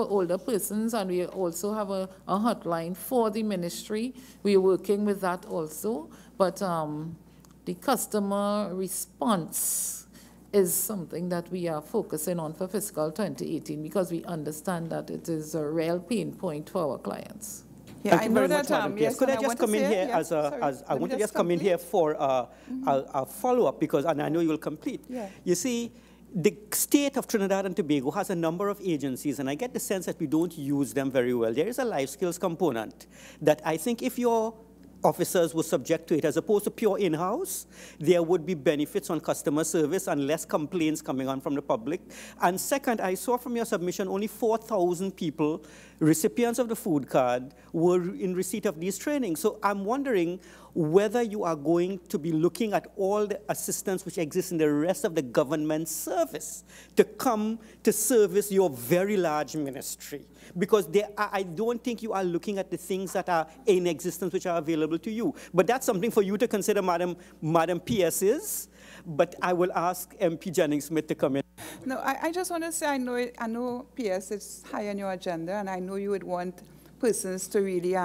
older persons, and we also have a hotline for the ministry. We are working with that also, but the customer response is something that we are focusing on for fiscal 2018, because we understand that it is a real pain point for our clients. Yeah, I know that. Yes, could I just come in here I want to just come in here for a follow-up, because, and I know you will complete. Yeah. You see, the state of Trinidad and Tobago has a number of agencies, and I get the sense that we don't use them very well. There is a life skills component that I think if your officers were subject to it, as opposed to pure in-house, there would be benefits on customer service and less complaints coming on from the public. And second, I saw from your submission only 4,000 people, recipients of the food card, were in receipt of these trainings. So I'm wondering, whether you are going to be looking at all the assistance which exists in the rest of the government service to come to service your very large ministry. Because I don't think you are looking at the things that are in existence which are available to you. But that's something for you to consider, Madam PSs. But I will ask MP Jennings-Smith to come in. No, I just want to say I know PS is high on your agenda, and I know you would want persons to really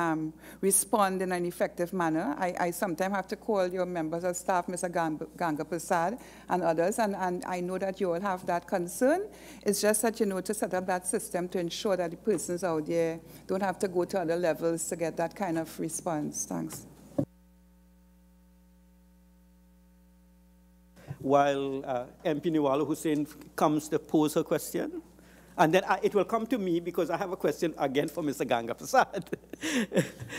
respond in an effective manner. I sometimes have to call your members of staff, Mr. Ganga Prasad and others, and I know that you all have that concern. It's just that, to set up that system to ensure that the persons out there don't have to go to other levels to get that kind of response. Thanks. While MP Niwala Hussain comes to pose her question. And then it will come to me because I have a question again for Mr. Ganga Prasad.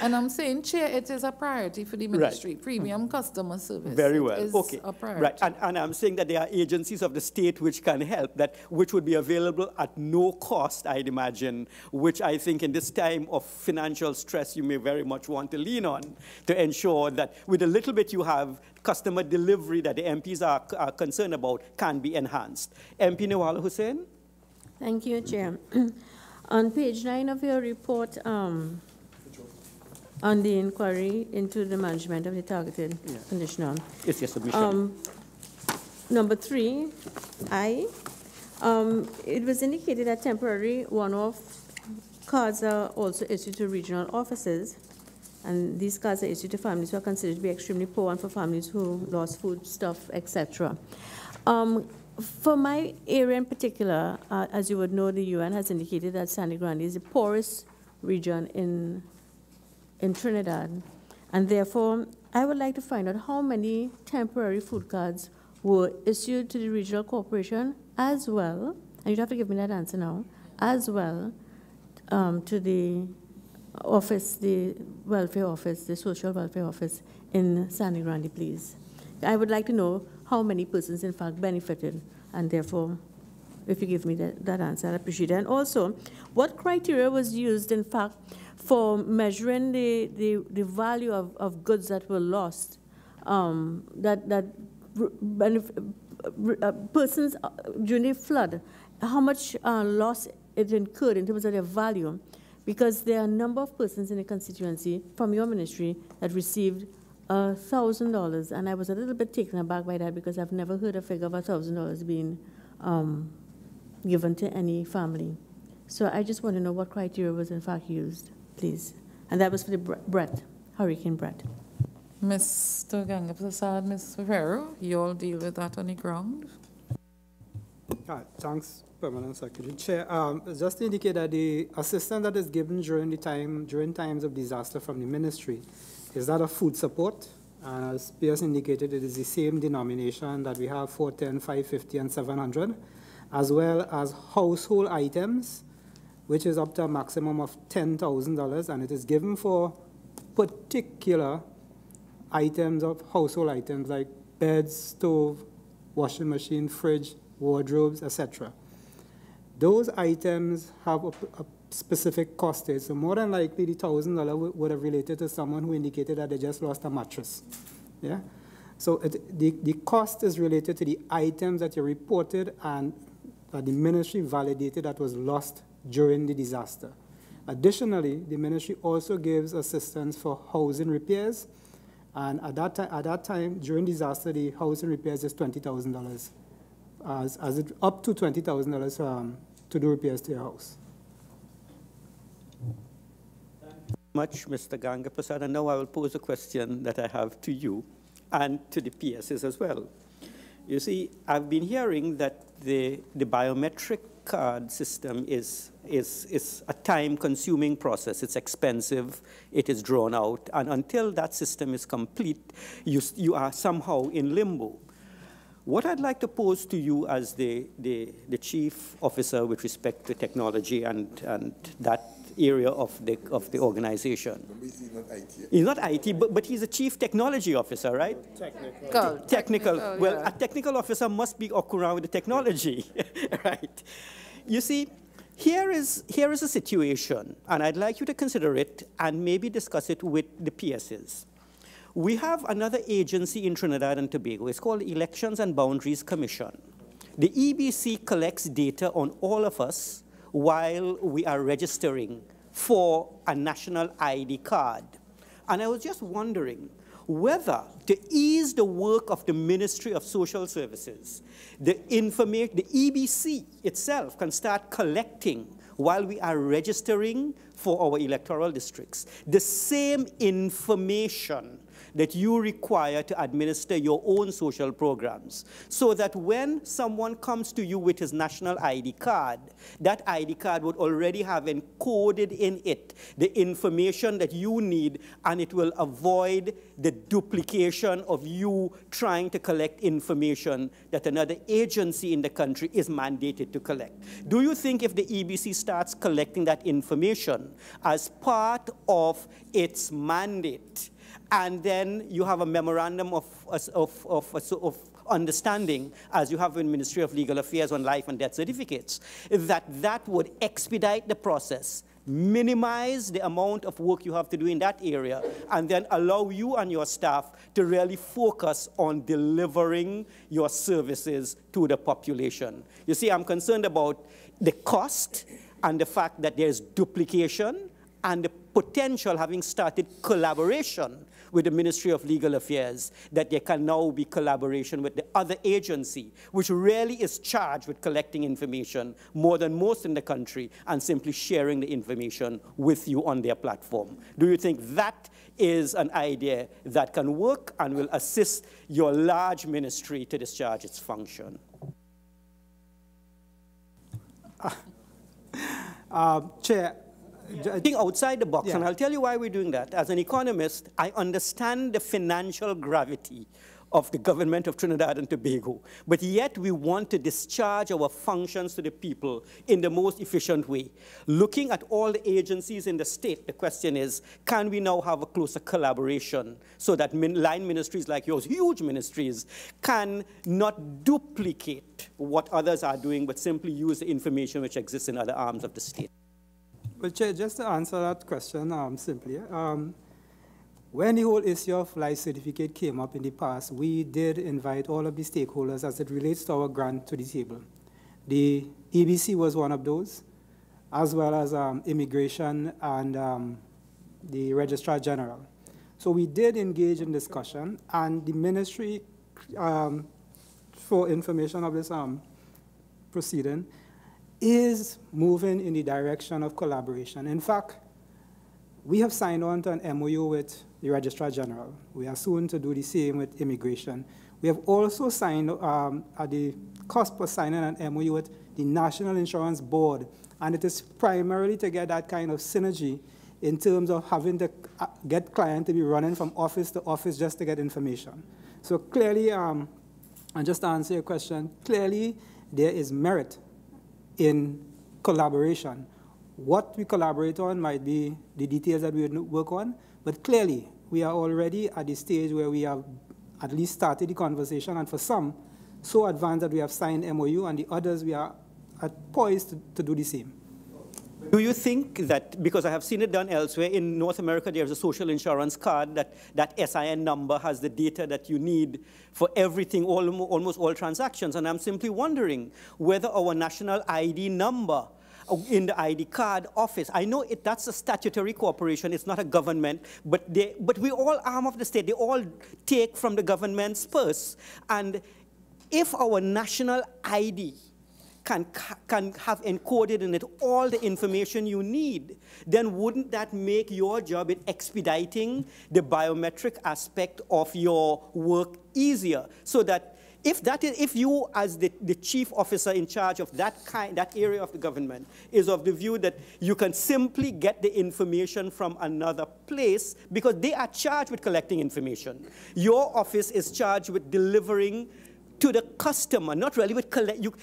And I'm saying, Chair, it is a priority for the ministry. Right. Premium customer service. Very well. Is okay. A priority. Right. And I'm saying that there are agencies of the state which can help, which would be available at no cost, I'd imagine, which I think in this time of financial stress you may very much want to lean on to ensure that with the little bit you have, customer delivery that the MPs are concerned about can be enhanced. MP Niwala Hussain? Thank you, Chair. On page 9 of your report, on the inquiry into the management of the targeted conditional. It's your submission. Number 3, it was indicated that temporary one-off cards are also issued to regional offices, and these cards are issued to families who are considered to be extremely poor and for families who lost food, stuff, etc. For my area in particular, as you would know, the UN has indicated that Sangre Grande is the poorest region in Trinidad. And therefore, I would like to find out how many temporary food cards were issued to the regional corporation as well, and you'd have to give me that answer now, as well to the office, the welfare office, the social welfare office in Sangre Grande, please. I would like to know how many persons, in fact, benefited, and therefore, if you give me that answer, I'd appreciate it. And also, what criteria was used, in fact, for measuring the value of goods that were lost, persons during the flood, how much loss it incurred in terms of their value? Because there are a number of persons in the constituency from your ministry that received $1,000, and I was a little bit taken aback by that because I've never heard a figure of $1,000 being given to any family. So I just want to know what criteria was in fact used, please. And that was for the Hurricane Brett. Mr. Ganga Prasad, Ms. Ferrero, you all deal with that on the ground. Thanks, Permanent Secretary. Chair, just to indicate that the assistance that is given during times of disaster from the ministry is that of food support, and as Pierce indicated, it is the same denomination that we have for 10, 550, and 700, as well as household items, which is up to a maximum of $10,000, and it is given for particular items of household items like beds, stove, washing machine, fridge, wardrobes, etc. Those items have a specific costage, so more than likely the $1,000 would have related to someone who indicated that they just lost a mattress. Yeah, so the cost is related to the items that you reported and that the ministry validated that was lost during the disaster. Additionally, the ministry also gives assistance for housing repairs, and at that time during disaster, the housing repairs is $20,000, up to $20,000 to do repairs to your house. Much, Mr. Ganga Prasad, and now I will pose a question that I have to you and to the PSs as well. You see, I've been hearing that the biometric card system is a time-consuming process. It's expensive, it is drawn out, and until that system is complete, you are somehow in limbo. What I'd like to pose to you as the chief officer with respect to technology and that area of the organization. He's not IT, but he's a chief technology officer, right? Technical. Well, yeah. A technical officer must be around with the technology, right? You see, here is a situation, and I'd like you to consider it and maybe discuss it with the PSs. We have another agency in Trinidad and Tobago. It's called the Elections and Boundaries Commission. The EBC collects data on all of us while we are registering for a national ID card. And I was just wondering whether, to ease the work of the Ministry of Social Services, the EBC itself can start collecting while we are registering for our electoral districts the same information that you require to administer your own social programs, so that when someone comes to you with his national ID card, that ID card would already have encoded in it the information that you need, and it will avoid the duplication of you trying to collect information that another agency in the country is mandated to collect. Do you think if the EBC starts collecting that information as part of its mandate, and then you have a memorandum of understanding, as you have in Ministry of Legal Affairs on life and death certificates, that would expedite the process, minimize the amount of work you have to do in that area, and then allow you and your staff to really focus on delivering your services to the population? You see, I'm concerned about the cost and the fact that there's duplication and the potential, having started collaboration with the Ministry of Legal Affairs, that there can now be collaboration with the other agency, which really is charged with collecting information more than most in the country and simply sharing the information with you on their platform. Do you think that is an idea that can work and will assist your large ministry to discharge its function? Chair, think outside the box, yeah. And I'll tell you why we're doing that. As an economist, I understand the financial gravity of the government of Trinidad and Tobago, but yet we want to discharge our functions to the people in the most efficient way. Looking at all the agencies in the state, the question is, can we now have a closer collaboration so that line ministries like yours, huge ministries, can not duplicate what others are doing, but simply use the information which exists in other arms of the state? Well, Chair, just to answer that question simply, when the whole issue of life certificate came up in the past, we did invite all of the stakeholders as it relates to our grant to the table. The EBC was one of those, as well as immigration and the Registrar General. So we did engage in discussion, and the ministry, for information of this proceeding, is moving in the direction of collaboration. In fact, we have signed on to an MOU with the Registrar General. We are soon to do the same with immigration. We have also signed, at the cusp of signing an MOU with the National Insurance Board, and it is primarily to get that kind of synergy in terms of having to get clients to be running from office to office just to get information. So clearly, and just to answer your question, clearly there is merit in collaboration. What we collaborate on might be the details that we work on, but clearly we are already at the stage where we have at least started the conversation, and for some, so advanced that we have signed MOU, and the others we are poised to do the same. Do you think that, because I have seen it done elsewhere, in North America there's a social insurance card, that SIN number has the data that you need for everything, almost all transactions, and I'm simply wondering whether our national ID number in the ID card office, I know that's a statutory corporation, it's not a government, but we all arm of the state, they all take from the government's purse, and if our national ID can have encoded in it all the information you need, then wouldn't that make your job in expediting the biometric aspect of your work easier? So that if you, as the chief officer in charge of that area of the government, is of the view that you can simply get the information from another place, because they are charged with collecting information. Your office is charged with delivering to the customer, not really with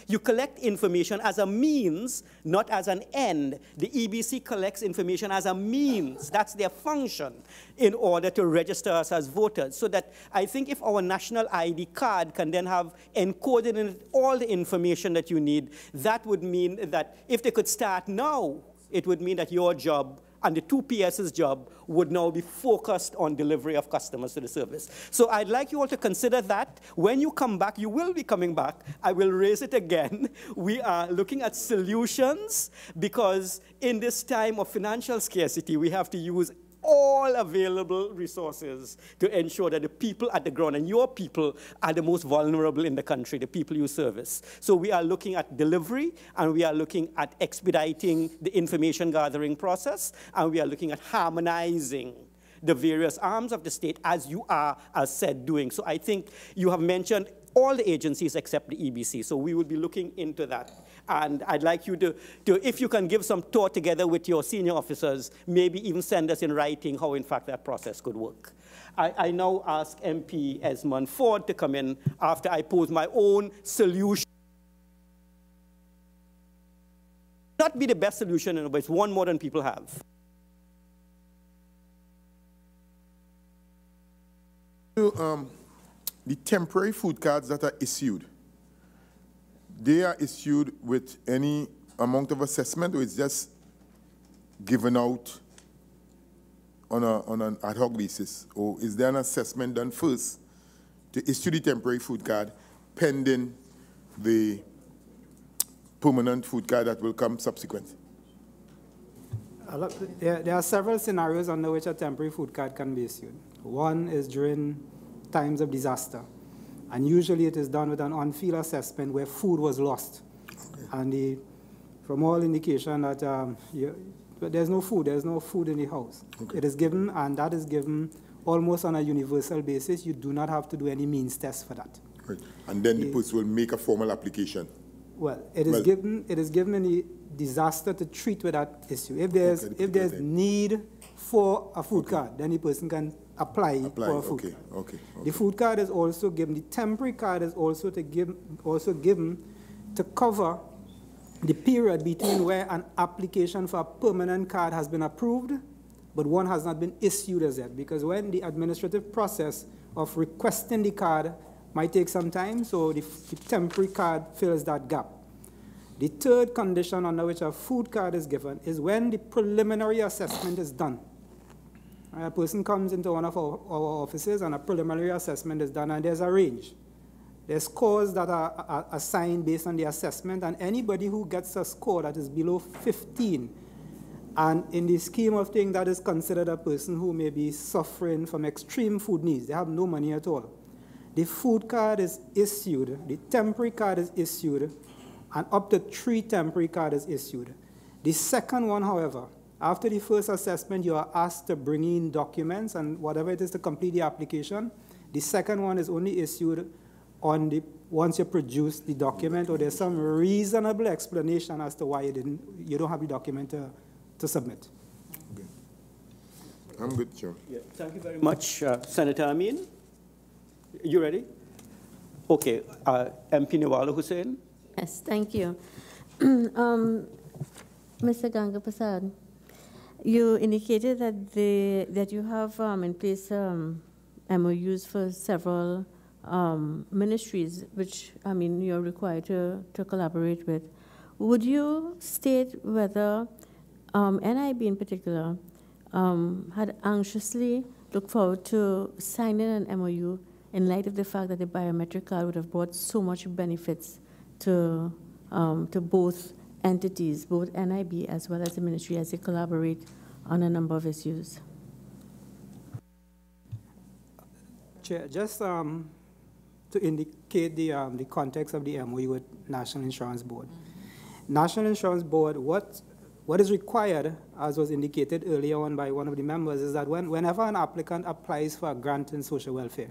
you collect information as a means, not as an end. The EBC collects information as a means. That's their function in order to register us as voters. So that I think if our national ID card can then have encoded in it all the information that you need, that would mean that if they could start now, it would mean that your job and the two PS's job would now be focused on delivery of customers to the service. So I'd like you all to consider that. When you come back, you will be coming back. I will raise it again. We are looking at solutions because in this time of financial scarcity, we have to use all available resources to ensure that the people at the ground, and your people, are the most vulnerable in the country, the people you service. So we are looking at delivery, and we are looking at expediting the information gathering process, and we are looking at harmonizing the various arms of the state as you are, as said, doing. So I think you have mentioned all the agencies except the EBC, so we will be looking into that. And I'd like you to, if you can give some thought together with your senior officers, maybe even send us in writing how, in fact, that process could work. I now ask MP Esmond Ford to come in after I pose my own solution. Not be the best solution, but it's one more than people have. The temporary food cards that are issued, they are issued with any amount of assessment, or it's just given out on an ad hoc basis? Or is there an assessment done first to issue the temporary food card pending the permanent food card that will come subsequent? There are several scenarios under which a temporary food card can be issued. One is during times of disaster. And usually it is done with an on-field assessment where food was lost. Okay. And from all indication that there's no food in the house. Okay. It is given, and that is given almost on a universal basis. You do not have to do any means test for that. Right. And then the person will make a formal application. Well, it is given in the disaster to treat with that issue. If there's need for a food card, then the person can apply for a food card. Okay. The food card is also given, the temporary card is also given to cover the period between where an application for a permanent card has been approved, but one has not been issued as yet, because when the administrative process of requesting the card might take some time, so the temporary card fills that gap. The third condition under which a food card is given is when the preliminary assessment is done. A person comes into one of our offices and a preliminary assessment is done, and there's a range. There's scores that are assigned based on the assessment, and anybody who gets a score that is below 15, and in the scheme of things, that is considered a person who may be suffering from extreme food needs. They have no money at all. The food card is issued, the temporary card is issued, and up to 3 temporary cards is issued. The second one, however, after the first assessment, you are asked to bring in documents and whatever it is to complete the application. The second one is only issued once you produce the document, or there's some reasonable explanation as to why you don't have the document to submit. Okay. I'm good, Chair. Yeah, thank you very much, Senator Amin. You ready? Okay, MP Nawala Hussain. Yes, thank you. Mr. Ganga Prasad, you indicated that you have in place MOUs for several ministries, which, you're required to collaborate with. Would you state whether NIB in particular had anxiously looked forward to signing an MOU in light of the fact that the biometric card would have brought so much benefits to both entities, both NIB as well as the ministry, as they collaborate on a number of issues? Chair, just to indicate the context of the MOU with National Insurance Board. National Insurance Board, what is required, as was indicated earlier on by one of the members, is that whenever an applicant applies for a grant in social welfare,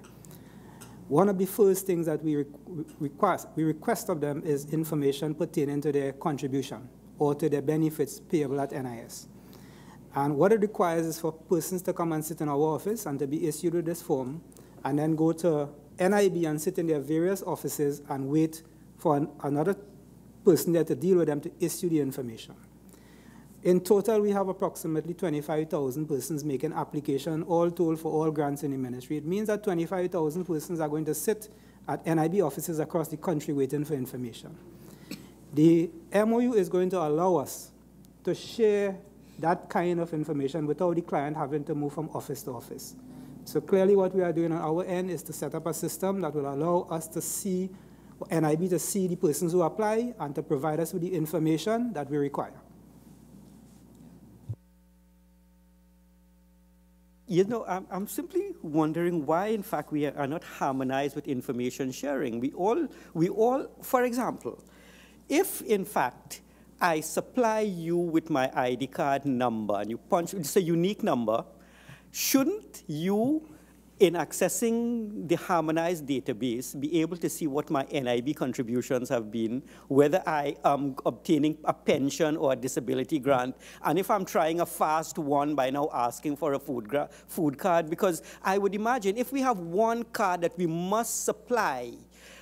one of the first things that we request of them is information pertaining to their contribution or to their benefits payable at NIS. And what it requires is for persons to come and sit in our office and to be issued with this form, and then go to NIB and sit in their various offices and wait for another person there to deal with them to issue the information. In total, we have approximately 25,000 persons making application, all told, for all grants in the ministry. It means that 25,000 persons are going to sit at NIB offices across the country waiting for information. The MOU is going to allow us to share that kind of information without the client having to move from office to office. So clearly what we are doing on our end is to set up a system that will allow us to see, NIB to see the persons who apply and to provide us with the information that we require. You know, I'm simply wondering why, in fact, we are not harmonized with information sharing. We all, for example, if, in fact, I supply you with my ID card number and you punch, it's a unique number, shouldn't you, in accessing the harmonized database, be able to see what my NIB contributions have been, whether I am obtaining a pension or a disability grant, and if I'm trying a fast one by now asking for a food card? Because I would imagine if we have one card that we must supply,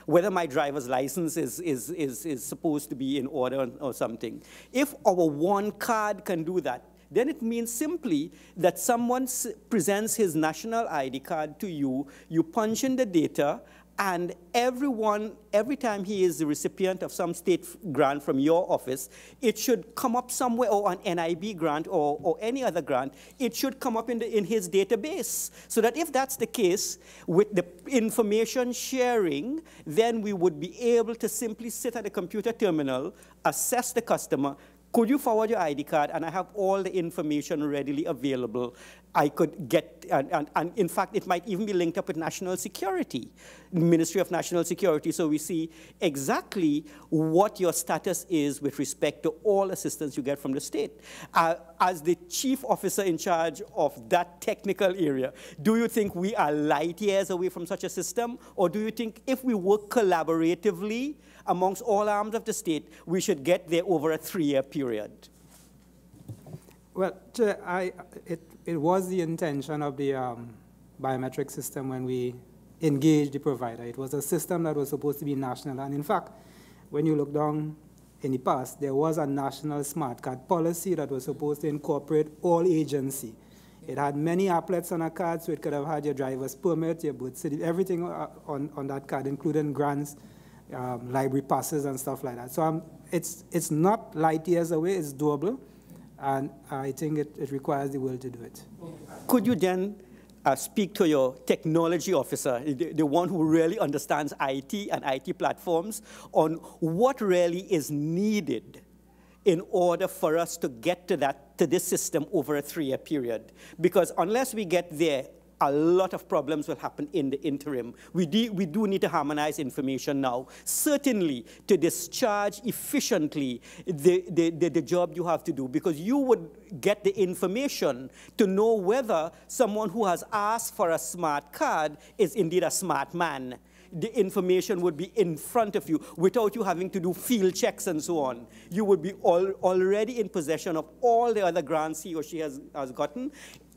whether my driver's license is supposed to be in order or something, if our one card can do that, then it means simply that someone presents his national ID card to you, you punch in the data, and every time he is the recipient of some state grant from your office, it should come up somewhere, or an NIB grant or any other grant, it should come up in his database. So that if that's the case, with the information sharing, then we would be able to simply sit at a computer terminal, assess the customer. Could you forward your ID card? And I have all the information readily available. I could get, and in fact, it might even be linked up with national security, Ministry of National Security, so we see exactly what your status is with respect to all assistance you get from the state. As the chief officer in charge of that technical area, do you think we are light years away from such a system? Or do you think if we work collaboratively amongst all arms of the state, we should get there over a 3-year period? Well, it was the intention of the biometric system when we engaged the provider. It was a system that was supposed to be national. And in fact, when you look down in the past, there was a national smart card policy that was supposed to incorporate all agency. It had many applets on a card, so it could have had your driver's permit, your birth certificate, everything on that card, including grants, library passes and stuff like that. So it's not light years away, it's doable, and I think it requires the will to do it. Could you then speak to your technology officer, the one who really understands IT and IT platforms, on what really is needed in order for us to get to this system over a 3-year period? Because unless we get there, a lot of problems will happen in the interim. We do need to harmonize information now, certainly to discharge efficiently the job you have to do, because you would get the information to know whether someone who has asked for a smart card is indeed a smart man. The information would be in front of you without you having to do field checks and so on. You would be already in possession of all the other grants he or she has gotten,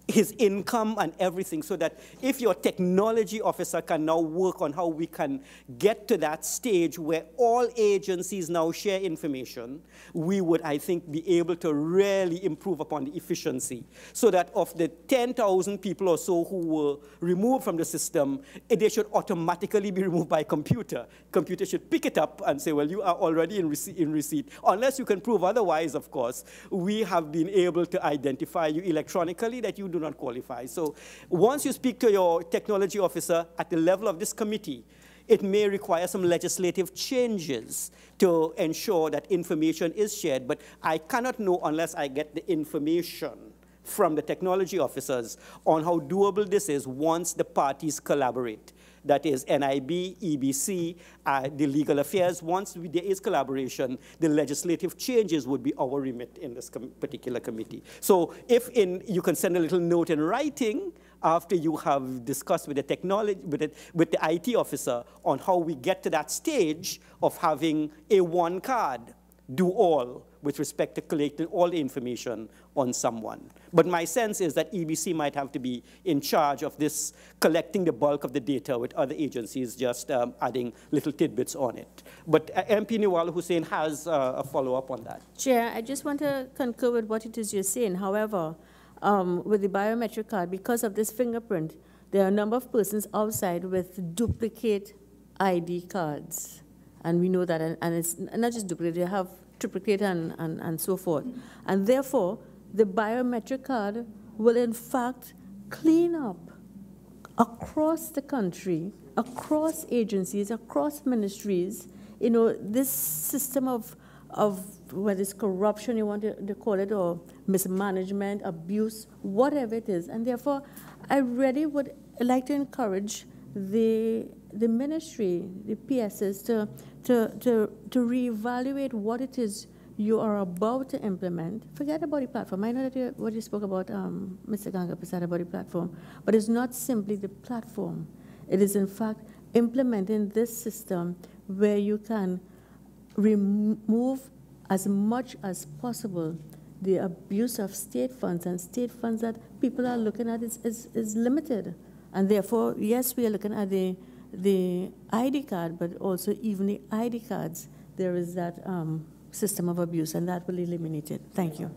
his income and everything, so that if your technology officer can now work on how we can get to that stage where all agencies now share information, we would, I think, be able to really improve upon the efficiency, so that of the 10,000 people or so who were removed from the system, they should automatically be removed by computer. Computer should pick it up and say, well, you are already in receipt. Unless you can prove otherwise, of course, we have been able to identify you electronically that you do not qualify. So once you speak to your technology officer at the level of this committee, it may require some legislative changes to ensure that information is shared, but I cannot know unless I get the information from the technology officers on how doable this is once the parties collaborate. That is NIB, EBC, the legal affairs. Once there is collaboration, the legislative changes would be our remit in this particular committee. So if you can send a little note in writing after you have discussed with the technology, with the IT officer on how we get to that stage of having a one card do all with respect to collecting all the information on someone. But my sense is that EBC might have to be in charge of this, collecting the bulk of the data, with other agencies just adding little tidbits on it. But MP Nawal Hussain has a follow-up on that. Chair, I just want to concur with what it is you're saying. However, with the biometric card, because of this fingerprint, there are a number of persons outside with duplicate ID cards. And we know that, and it's not just duplicate, they have triplicate and so forth. And therefore, the biometric card will in fact clean up across the country, across agencies, across ministries, you know, this system of whether it's corruption, you want to call it, or mismanagement, abuse, whatever it is. And therefore, I really would like to encourage the ministry, the PSs, to reevaluate what it is you are about to implement. Forget about the platform. I know that what you spoke about, Mr. Ganga Prasad, about the platform, but it's not simply the platform. It is, in fact, implementing this system where you can remove as much as possible the abuse of state funds, and state funds that people are looking at is limited. And therefore, yes, we are looking at the ID card, but also even the ID cards, there is that system of abuse, and that will eliminate it. Thank you.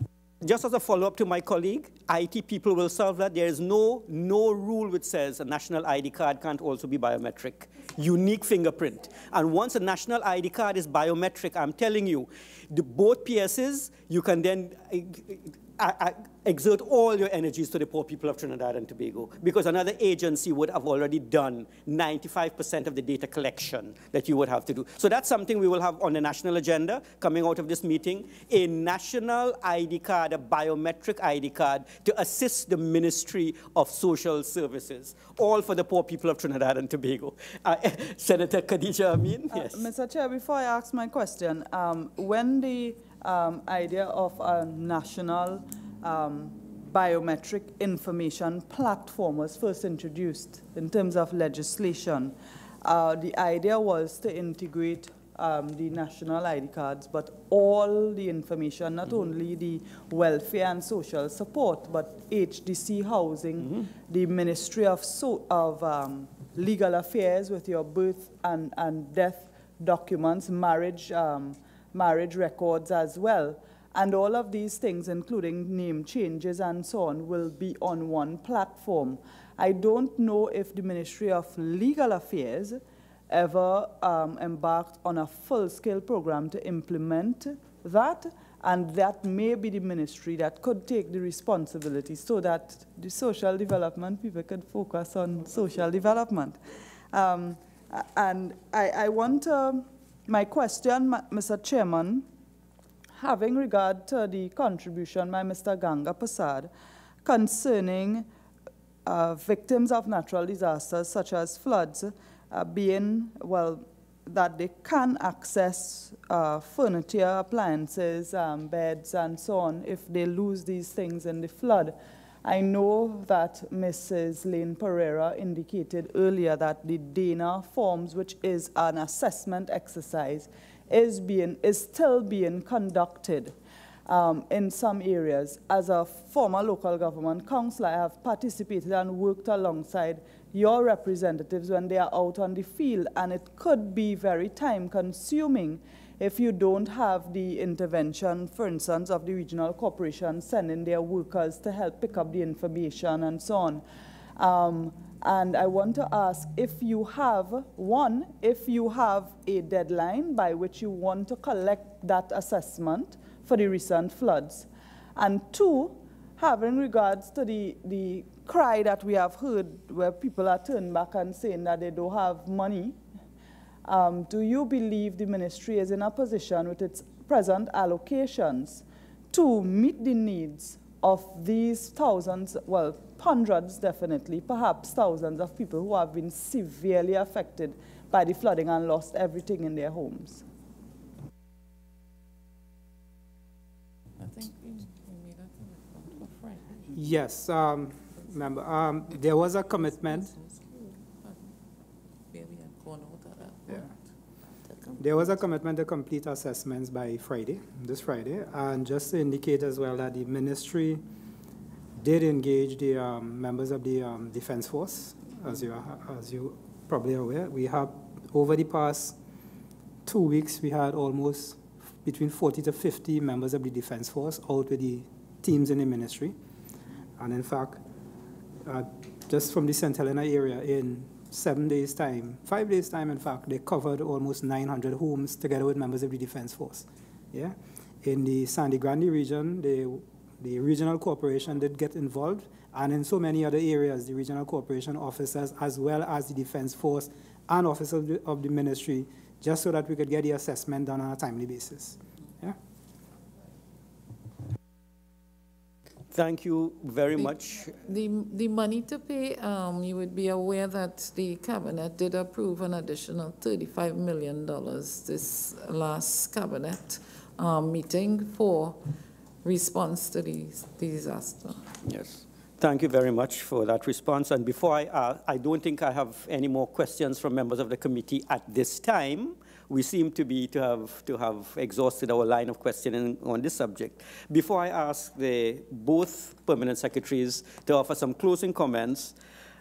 Just as a follow-up to my colleague, IT people will solve that. There is no rule which says a national ID card can't also be biometric. Unique fingerprint. And once a national ID card is biometric, I'm telling you, both PSs, you can then exert all your energies to the poor people of Trinidad and Tobago, because another agency would have already done 95% of the data collection that you would have to do. So that's something we will have on the national agenda coming out of this meeting, a national ID card, a biometric ID card to assist the Ministry of Social Services, all for the poor people of Trinidad and Tobago. Senator Khadija Amin, yes. Mr. Chair, before I ask my question, when the idea of a national biometric information platform was first introduced in terms of legislation, the idea was to integrate the national ID cards, but all the information, not only the welfare and social support, but HDC housing, the Ministry of Legal Affairs with your birth and death documents, marriage records as well. And all of these things, including name changes and so on, will be on one platform. I don't know if the Ministry of Legal Affairs ever embarked on a full-scale program to implement that, and that may be the ministry that could take the responsibility so that the social development people could focus on social development. And I want my question, Mr. Chairman, having regard to the contribution by Mr. Ganga Prasad concerning victims of natural disasters such as floods being, well, that they can access furniture, appliances, beds, and so on if they lose these things in the flood. I know that Mrs. Lane Pereira indicated earlier that the DANA forms, which is an assessment exercise, is still being conducted in some areas. As a former local government councillor, I have participated and worked alongside your representatives when they are out on the field, and it could be very time-consuming if you don't have the intervention, for instance, of the regional corporations sending their workers to help pick up the information and so on. And I want to ask if you have, one, if you have a deadline by which you want to collect that assessment for the recent floods. And two, having regards to the cry that we have heard where people are turning back and saying that they don't have money, do you believe the ministry is in a position with its present allocations to meet the needs of these thousands, well, hundreds definitely, perhaps thousands of people who have been severely affected by the flooding and lost everything in their homes? I think we made a commitment for Friday. Yes, member. There was a commitment. There was a commitment to complete assessments by Friday, this Friday, and just to indicate as well that the ministry did engage the members of the Defense Force, as you probably are aware. We have, over the past 2 weeks, we had almost between 40 to 50 members of the Defense Force out with the teams in the ministry. And in fact, just from the St. Helena area, in 7 days' time, 5 days' time, in fact, they covered almost 900 homes together with members of the Defense Force. Yeah? In the Sandy Grande region, they The regional corporation did get involved, and in so many other areas, the regional corporation officers, as well as the Defense Force and officers of the ministry, just so that we could get the assessment done on a timely basis. Yeah. Thank you very much. The money to pay, you would be aware that the cabinet did approve an additional $35 million this last cabinet meeting for response to the disaster. Yes. Thank you very much for that response. And before I don't think I have any more questions from members of the committee at this time. We seem to have exhausted our line of questioning on this subject. Before I ask both permanent secretaries to offer some closing comments,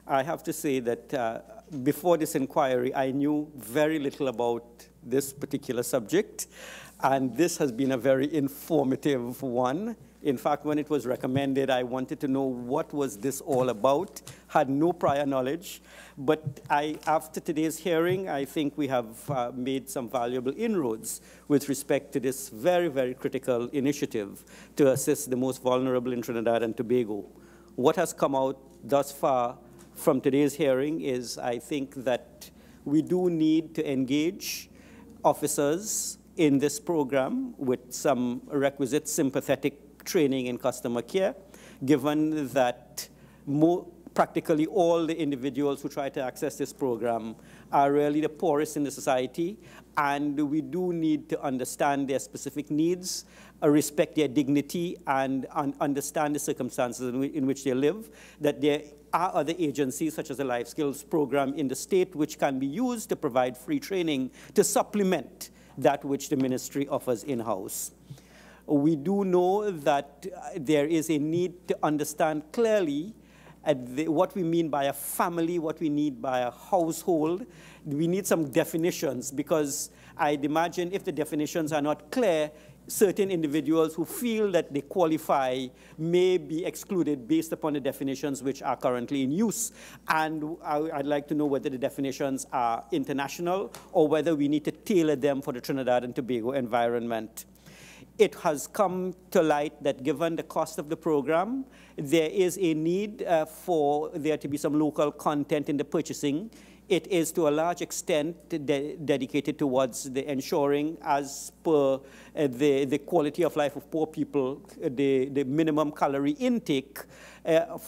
I have to say that before this inquiry, I knew very little about this particular subject, and this has been a very informative one. In fact, when it was recommended, I wanted to know what was this all about, had no prior knowledge. But after today's hearing, I think we have made some valuable inroads with respect to this very, very critical initiative to assist the most vulnerable in Trinidad and Tobago. What has come out thus far from today's hearing is, I think, that we do need to engage officers in this program with some requisite sympathetic training in customer care, given that practically all the individuals who try to access this program are really the poorest in the society, and we do need to understand their specific needs, respect their dignity, and understand the circumstances in which they live, that there are other agencies, such as the Life Skills Program in the state, which can be used to provide free training to supplement that which the ministry offers in-house. We do know that there is a need to understand clearly what we mean by a family, what we need by a household. We need some definitions, because I'd imagine if the definitions are not clear, certain individuals who feel that they qualify may be excluded based upon the definitions which are currently in use. And I'd like to know whether the definitions are international or whether we need to tailor them for the Trinidad and Tobago environment. It has come to light that given the cost of the program, there is a need for there to be some local content in the purchasing. It is to a large extent dedicated towards the ensuring, as per the quality of life of poor people, the minimum calorie intake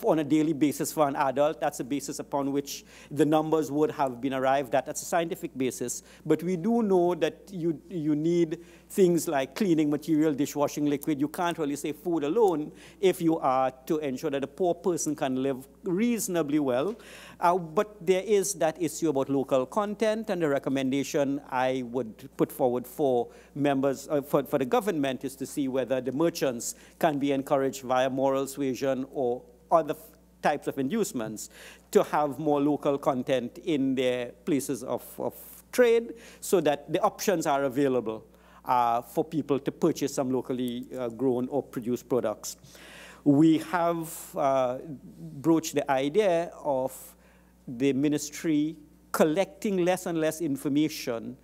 on a daily basis for an adult. That's a basis upon which the numbers would have been arrived at. That's a scientific basis. But we do know that you need things like cleaning material, dishwashing liquid. You can't really say food alone if you are to ensure that a poor person can live reasonably well. But there is that issue about local content, and the recommendation I would put forward for members, for the government, is to see whether the merchants can be encouraged via moral suasion or other types of inducements to have more local content in their places of trade, so that the options are available for people to purchase some locally grown or produced products. We have broached the idea of the ministry collecting less and less information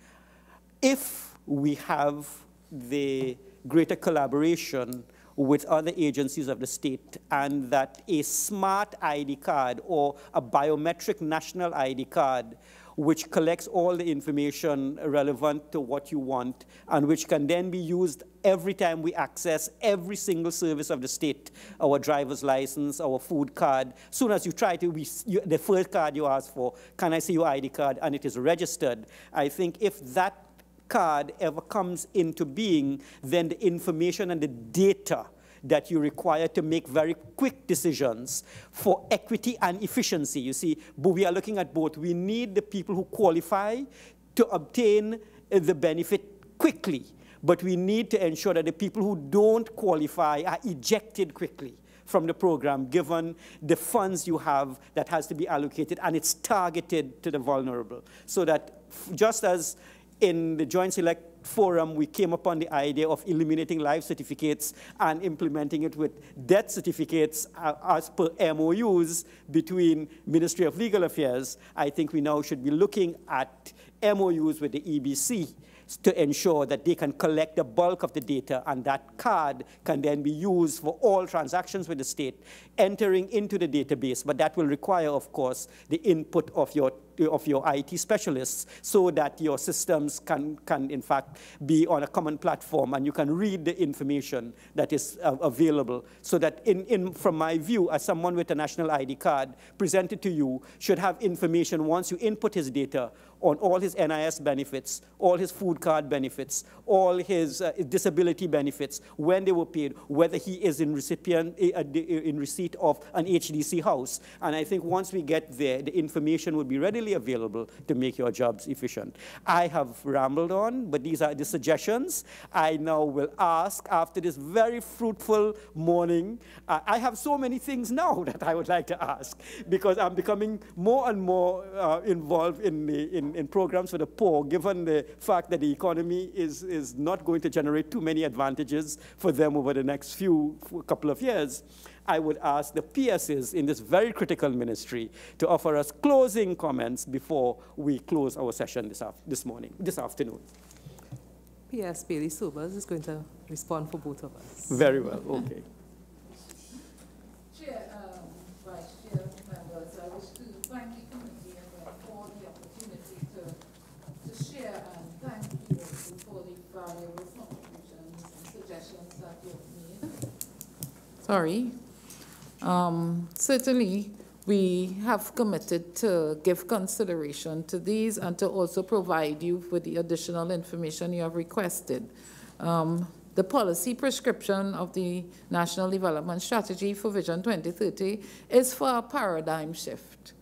if we have the greater collaboration with other agencies of the state, and that a smart ID card or a biometric national ID card which collects all the information relevant to what you want and which can then be used every time we access every single service of the state, our driver's license, our food card. As soon as you try to, the first card you ask for, can I see your ID card, and it is registered. I think if that card ever comes into being, then the information and the data that you require to make very quick decisions for equity and efficiency. You see, but we are looking at both. We need the people who qualify to obtain the benefit quickly, but we need to ensure that the people who don't qualify are ejected quickly from the program, given the funds you have that has to be allocated, and it's targeted to the vulnerable. So that just as in the Joint Select Forum, we came upon the idea of eliminating life certificates and implementing it with death certificates as per MOUs between Ministry of Legal Affairs. I think we now should be looking at MOUs with the EBC to ensure that they can collect the bulk of the data, and that card can then be used for all transactions with the state entering into the database. But that will require, of course, the input of your IT specialists so that your systems can in fact be on a common platform and you can read the information that is available, so that from my view, as someone with a national ID card presented to you should have information once you input his data on all his NIS benefits, all his food card benefits, all his disability benefits, when they were paid, whether he is in receipt of an HDC house. And I think once we get there, the information will be readily available to make your jobs efficient. I have rambled on, but these are the suggestions. I now will ask, after this very fruitful morning, I have so many things now that I would like to ask, because I'm becoming more and more involved in programs for the poor, given the fact that the economy is not going to generate too many advantages for them over the next couple of years. I would ask the PSs in this very critical ministry to offer us closing comments before we close our session this afternoon. PS Bailey Sobers is going to respond for both of us. Very well, okay. Chair, Vice Chair, members, I wish to thank the committee for the opportunity to share, and thank you also for the valuable contributions and suggestions that you've made. Sorry. Certainly, we have committed to give consideration to these and to also provide you with the additional information you have requested. The policy prescription of the National Development Strategy for Vision 2030 is for a paradigm shift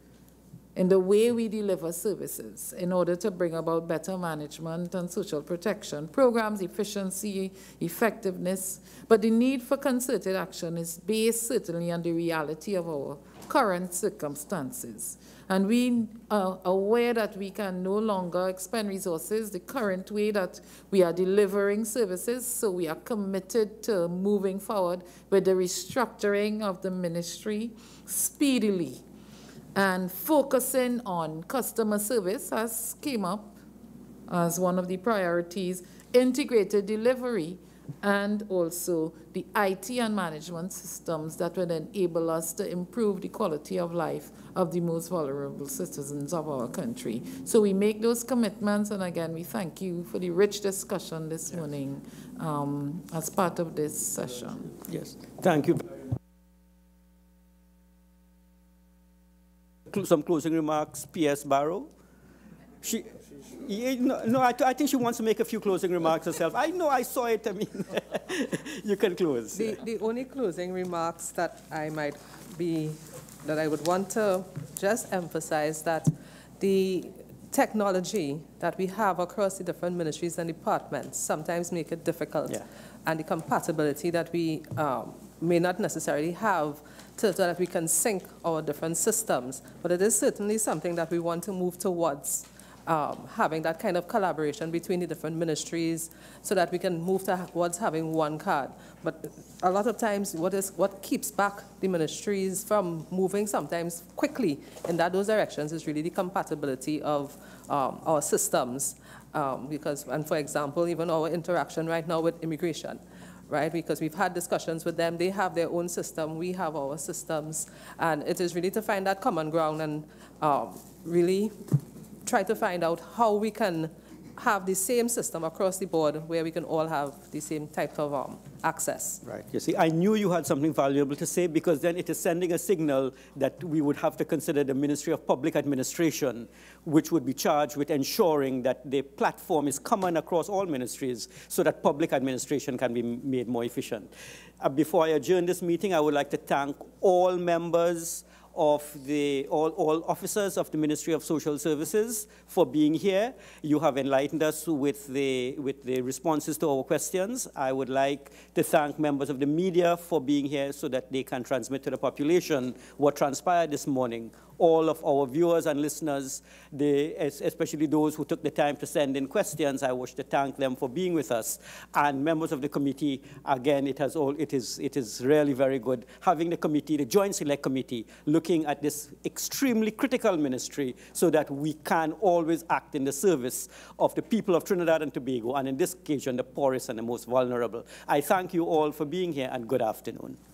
in the way we deliver services in order to bring about better management and social protection, programs, efficiency, effectiveness. But the need for concerted action is based certainly on the reality of our current circumstances. And we are aware that we can no longer expend resources the current way that we are delivering services, so we are committed to moving forward with the restructuring of the ministry speedily and focusing on customer service, as came up as one of the priorities, integrated delivery, and also the IT and management systems that would enable us to improve the quality of life of the most vulnerable citizens of our country. So we make those commitments, and again, we thank you for the rich discussion this morning as part of this session. Yes, thank you. Some closing remarks, P.S. Barrow. I think she wants to make a few closing remarks herself. I know, I saw it. I mean, you can close. The only closing remarks that I would want to just emphasize that the technology that we have across the different ministries and departments sometimes make it difficult, and the compatibility that we may not necessarily have so that we can sync our different systems. But it is certainly something that we want to move towards, having that kind of collaboration between the different ministries so that we can move towards having one card. But a lot of times what keeps back the ministries from moving sometimes quickly in those directions is really the compatibility of our systems. And for example, even our interaction right now with immigration, right? Because we've had discussions with them. They have their own system. We have our systems. And it is really to find that common ground and really try to find out how we can have the same system across the board where we can all have the same type of access. Right. You see, I knew you had something valuable to say, because then it is sending a signal that we would have to consider the Ministry of Public Administration, which would be charged with ensuring that the platform is common across all ministries so that public administration can be made more efficient. Before I adjourn this meeting, I would like to thank all members of all officers of the Ministry of Social Services for being here. You have enlightened us with the responses to our questions. I would like to thank members of the media for being here so that they can transmit to the population what transpired this morning all of our viewers and listeners, especially those who took the time to send in questions. I wish to thank them for being with us. And members of the committee, again, it is really very good having the committee, the Joint Select Committee, looking at this extremely critical ministry so that we can always act in the service of the people of Trinidad and Tobago, and in this occasion, the poorest and the most vulnerable. I thank you all for being here, and good afternoon.